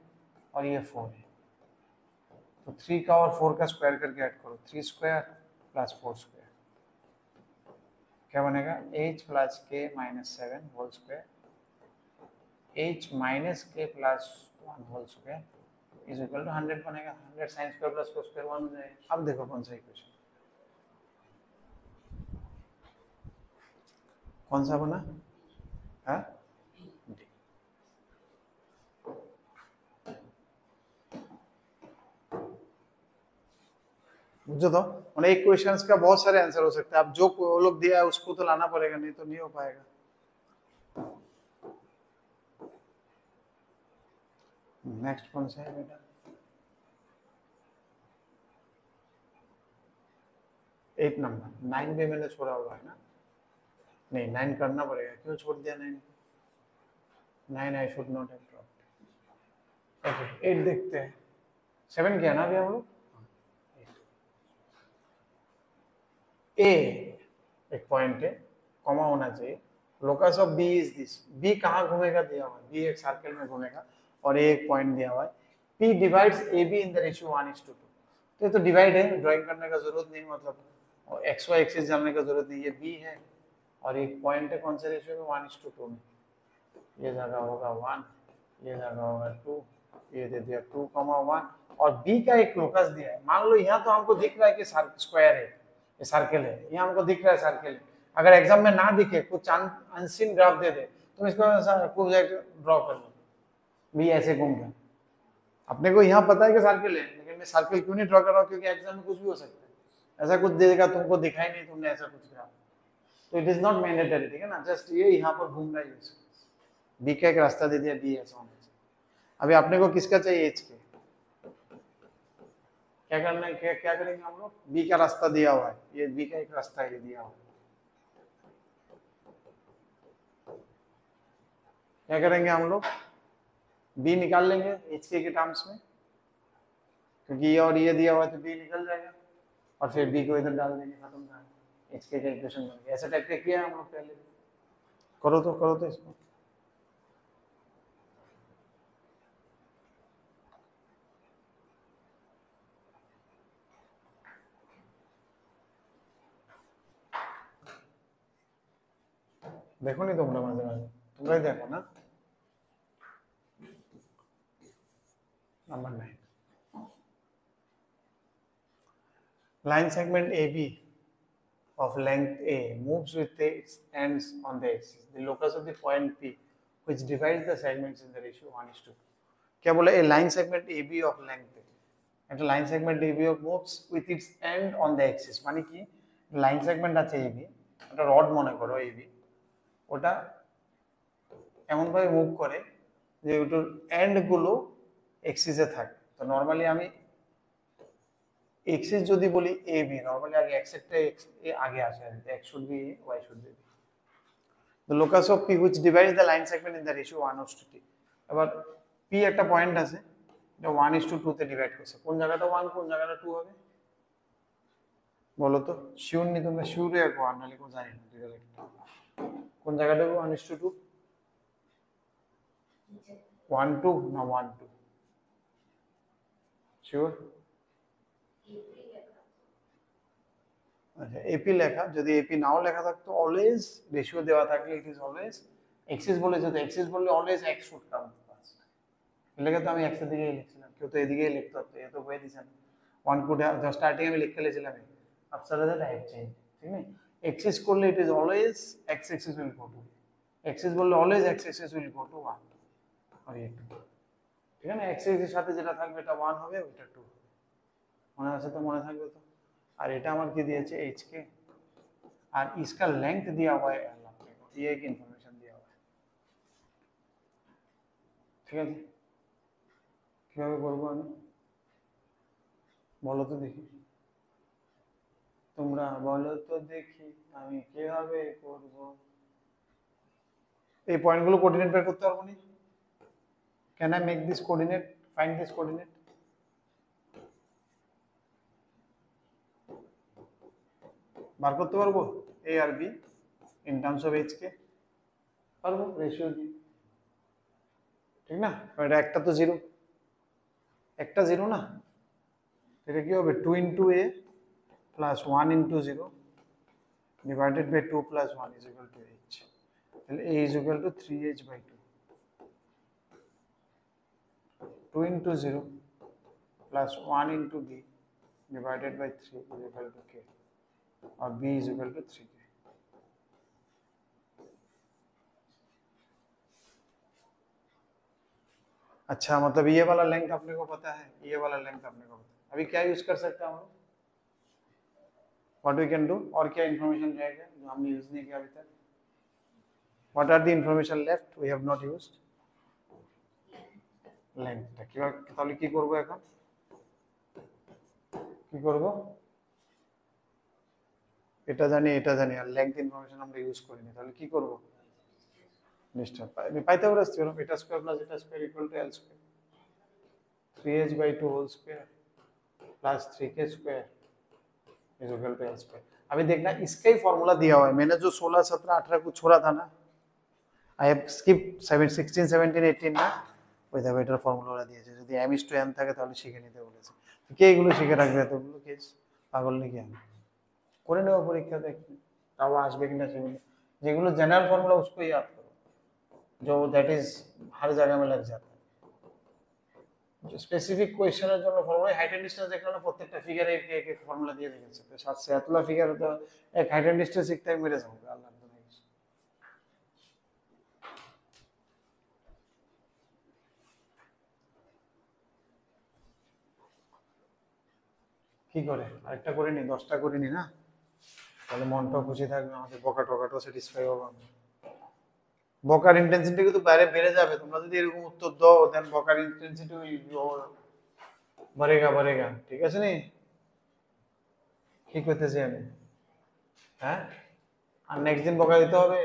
और ये 4 है, तो 3 का और 4 का स्क्वायर करके ऐड करो, 3 स्क्वायर प्लस 4 स्क्वायर, क्या बनेगा, h प्लस के -7 whole square, h minus k +1 whole square is equal to 100 बनेगा। 100 sine square plus cos square 1 हो जाएगा। अब देखो कौन सा इक्वेशन, कौन सा बना है, बुझो तो मतलब एक क्वेश्चंस का बहुत सारे आंसर हो सकते हैं, अब जो वो लोग दिया है उसको तो लाना पड़ेगा, नहीं तो नहीं हो पाएगा। नेक्स्ट कौन सा है बेटा? 8 नंबर। 9 भी मैंने छोड़ा हुआ है ना? नहीं 9 करना पड़ेगा, क्यों छोड़ दिया 9? 9 I should not have dropped. Okay 8 देखते हैं। 7 किया ना अभी हम लोग? ए एक पॉइंट है, कॉमा होना चाहिए। Locus of B is this. B कहाँ घूमेगा दिया हुआ है, बी एक सर्कल में घूमेगा और ए एक पॉइंट दिया हुआ है। P divides A be in the ratio 1:2। तो ये तो डिवाइड है, ड्राइंग करने का जरूरत नहीं, मतलब और एक्स वाई एक्सिस जानने का जरूरत नहीं। ये बी है और एक पॉइंट है कौन से रेशियो में, 1:2 में। ये जगह होगा 1, ये जगह होगा 2, ये दे दिया 2,1 और बी का एक लोकस दिया है। मान लो यहाँ तो हमको दिख रहा है कि स्क्वायर है, ये सर्कल है, यहाँ हमको दिख रहा है सर्कल है। अगर एग्जाम में ना दिखे, कुछ अनसीन ग्राफ दे दे, तुम इसको ड्रॉ कर लो, बी ऐसे घूम गया। अपने को यहाँ पता है कि सर्कल है, लेकिन मैं सर्कल क्यों नहीं ड्रॉ कर रहा हूँ, क्योंकि एग्जाम में कुछ भी हो सकता है। ऐसा कुछ देगा तुमको दिखाई नहीं, तुमने ऐसा कुछ करा, तो इट इज नॉट मैंडेटरी, ठीक है ना। जस्ट ये यहाँ पर घूम रहा है, बी का एक रास्ता दे दिया, बी ऐसा होना चाहिए। अभी अपने को किसका चाहिए, एच के। क्या करना है, क्या करेंगे हम लोग, बी का रास्ता दिया हुआ है, ये बी का एक रास्ता है, ये दिया हुआ है। क्या करेंगे हम लोग, बी निकाल लेंगे एच के टर्म्स में, क्योंकि ये और ये दिया हुआ है तो बी निकल जाएगा, और फिर बी को इधर डाल देंगे, खत्म कर एच के इक्वेशन बन गया। ऐसा टाइप का किया हम लोग पहले। करो तो इसको। देखो नहीं तुमरा माजे माजे, तुमरा ही देखो ना। Number 9, line segment AB of length A moves with its ends on the axis. The locus of the point P, which divides the segments in the ratio 1:2. क्या बोला, a line segment AB of length A, একটা line segment AB of moves with its end on the axis, মানে কি line segment আছে AB, একটা rod মনে করো AB, ওটা এমন ভাবে মুভ করে যে ওটার এন্ড গুলো এক্সিসে থাকে। তো নরমালি আমি एक्सिस যদি বলি এ বি, নরমালি আগে এক্স একটা এক্স এ আগে আসে, x should be A, y should be B. The locus of P which divides the line segment in the ratio 1:2। এবার পি একটা পয়েন্ট আছে, এটা 1:2 তে ডিভাইড করছে, কোন জায়গাটা 1 কোন জায়গাটা 2 হবে বলো তো? শিওর নি তোমরা, শিওরে এক 1 নালে কোন জানি না, দুইটা একটা কোন জায়গাটা 1:2, 1:2 না 1:2 শিওর? আচ্ছা এপি লেখা, যদি এপি নাও লেখা থাকতো, অলওয়েজ রেশিও দেওয়া থাকলে ইট ইজ অলওয়েজ এক্সিস বলে, যদি এক্সিস বললে always x should come first. লেখা তো আমি এক্সের দিকেই লিখছিলাম, কেউ তো এদিকেই লিখতে হতো, এ তো বলে দিয়েছেন 1 কুড হ্যাভ, স্টার্টিং আমি লিখে লিখছিলাম after that I have change, ঠিক না। এক্সিস করলে it is always x axis will go to, axis বললে always x axis will go to 1 আর ये 2, ঠিক আছে না। এক্স এক্সিস সাথে যেটা থাকবে এটা 1 হবে, ওটা 2, মনে আছে তো, মনে থাকবে তো। আর এটা আমার কি দিয়েছে, এইচ কে, और इसका लेंथ दिया हुआ है एल, अपने को ये एक इंफॉर्मेशन दिया हुआ है, ঠিক আছে। কিভাবে করব আমি, বলো তো দেখি, তোমরা বলো তো দেখি আমি কিভাবে করব। এই পয়েন্টগুলো কোঅর্ডিনেট বের করতে পারবো না? Can I make this coordinate, find this coordinate? বার করতে পারবো এ আর b in terms of h k, পারবো রেশিও দিয়ে, ঠিক না। এটা একটা তো জিরো, একটা জিরো না, এটা কি হবে 2 into a plus 1 into zero divided by 2 plus 1 is equal to h. তাহলে a is equal to 3h/2, 2 into zero plus 1 into b divided by 3 is equal to k, और b is equal to 3k। अच्छा मतलब ये वाला length अपने को पता है, ये वाला लेंथ अपने को पता है। अभी क्या यूज कर सकते हैं हम लोग, व्हाट वी कैन डू, और क्या इंफॉर्मेशन रहेगा जो हमने यूज नहीं किया अभी तक? What are the information left we have not used? লেন্থটা কিভাবে, তাহলে কি করব এখন, কি করব, এটা জানি আর লেংথ ইনফরমেশন আমরা ইউজ করিনি, তাহলে কি করব? ডিস্টেন্স পাইথাগোরাস থিওরেম, এটা স্কয়ার প্লাস এটা square equal to l square 3h/2 whole square plus 3k square is equal to l square. अभी देखना इसका ही फॉर्मूला दिया हुआ है, मैंने जो 16 17 18 को छोड़ा था ना, आई हैव स्किप 16 17 18 ना, ওই দেখো এটার ফর্মুলাটা দিয়েছে, যদি m is to n থাকে তাহলে শিখে নিতে বলেছে। তো কে এগুলো শিখে রাখবে, এতগুলো কেস পাগল নাকি আমি? করে নেব পরীক্ষাতে, তাও আসবে কিনা সেগুলো, যেগুলো जनरल फॉर्मूला उसको याद करो, जो दैट इज हर जगह में लग जाता है। जो स्पेसिफिक क्वेश्चনের জন্য ফর্মুলা, হাইট এন্ড ডিসটেন্স দেখলে না প্রত্যেকটা ফিগারে এক এক ফর্মুলা দিয়ে রেখেছে, তো 700 এতলা ফিগার তো এক হাইট এন্ড ডিসটেন্স শিখতে মেরে যাবে আল্লাহ জানে। কি করে আরেকটা করে নি, 10টা করে নি না, তাহলে মনটাও খুশি থাকবে, আমাদের বকা টকাটাও স্যাটিসফাই হবে। বকার ইন্টেন্সিটি কিন্তু বাইরে বেড়ে যাবে, তোমরা যদি এরকম উত্তর দাও দেন বকার ইন্টেন্সিটি बढ़ेगा, ঠিক আছে নি? কি করতেছি আমি, হ্যাঁ? আর নেক্সট দিন বকা দিতে হবে,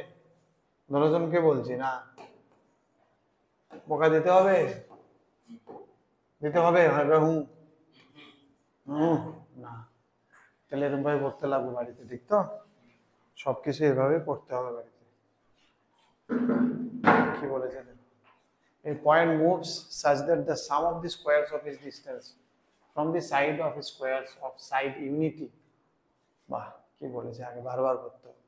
10 জনকে বলছি না, বকা দিতে হবে, হবে হুম না, তাহলে এরকম ভাবে পড়তে লাগবে বাড়িতে, ঠিক তো? সবকিছু এভাবে পড়তে হবে বাড়িতে। কি বলেছে, a point moves such that the sum of the squares of its distance from the side of squares of side unity, বাহ কি বলেছে আগে বারবার করতে হবে,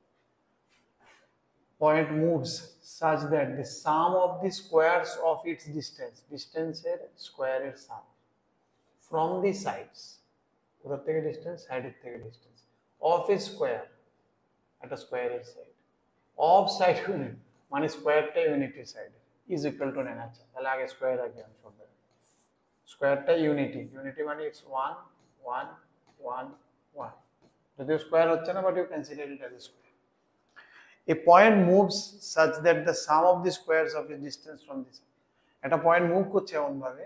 point moves such that the sum of the squares of its distance এর square এর সাম from the sides, কোথা থেকে ডিসটেন্স, সাইডের থেকে ডিসটেন্স, অফ এ স্কয়ার, একটা স্কয়ারের সাইড, অফ সাইড ইউনিট মানে স্কয়ারটা ইউনিটির সাইড ইজ ইকুয়াল টু 9। আচ্ছা তাহলে আগে স্কয়ার আগে আমি সব দেব, স্কয়ারটা ইউনিটি মানে it's 1 1 1 1, যদিও স্কয়ার হচ্ছে না but you consider it as a square. A point moves such that the sum of the squares of its distance from this, একটা পয়েন্ট মুভ করছে এমন ভাবে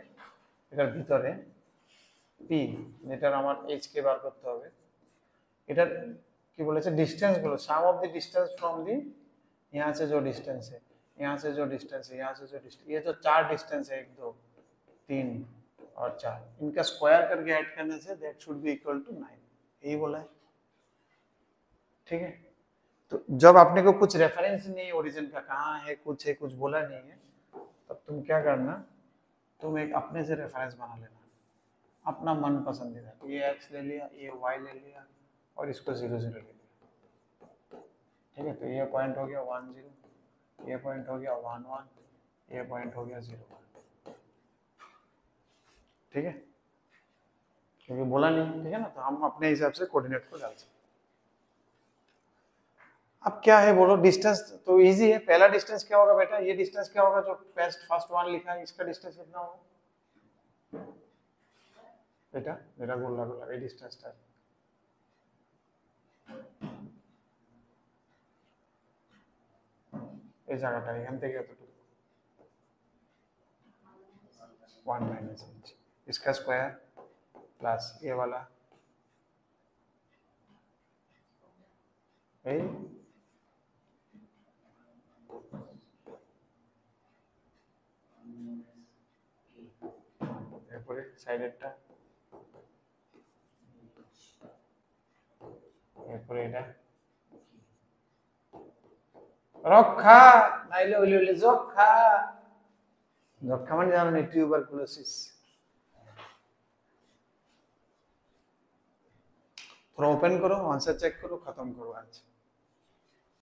এটার ভিতরে p, যেটার আমার h কে বার করতে হবে, এটার কি বলেছে ডিস্টেন্স গুলো, সাম অফ দি ডিস্টেंस फ्रॉम दी, यहाँ से जो डिस्टेंस है, यहाँ से जो डिस्टेंस है, यहाँ से जो डिस्टेंस, ये जो 4 डिस्टेंस है 1 2 3 और 4, इनका स्क्वायर करके ऐड करने से that should be equal to 9, यही बोला है, ठीक है? तो जब आपने को कुछ रेफरेंस नहीं ओरिजिन का, कहाँ है कुछ बोला नहीं है, तब तुम क्या करना, तुम एक अपने से रेफरेंस बना लेना, अपना मन पसंदीदा, ये x ले लिया, ये y ले लिया और इसको 0 0 ले लिया, ठीक है? तो ये पॉइंट हो गया 1 0, ये पॉइंट हो गया 1 1, ये पॉइंट हो गया 0 1, ठीक है? क्योंकि बोला नहीं, ठीक है ना, तो हम अपने हिसाब से कोऑर्डिनेट को डाल सकते। अब क्या है बोलो, डिस्टेंस तो इजी है, पहला डिस्टेंस क्या होगा बेटा, ये डिस्टेंस क्या होगा जो फर्स्ट वन लिखा है, इसका डिस्टेंस कितना होगा बेटा, मेरा गोला ये डिस्टेंसটা এই জায়গাটা এখান থেকে এতটুকু 1 माइनस h, इसका स्क्वायर प्लस ये वाला এই এরপরে সাইডেরটা, এরপরে এটা রক্ষা, নাইলে হইলে যক্ষা, যক্ষা মানে জানেন টিউবারকুলোসিস। थोड़ा ओपन करो, आंसर चेक करो, खत्म करो आज।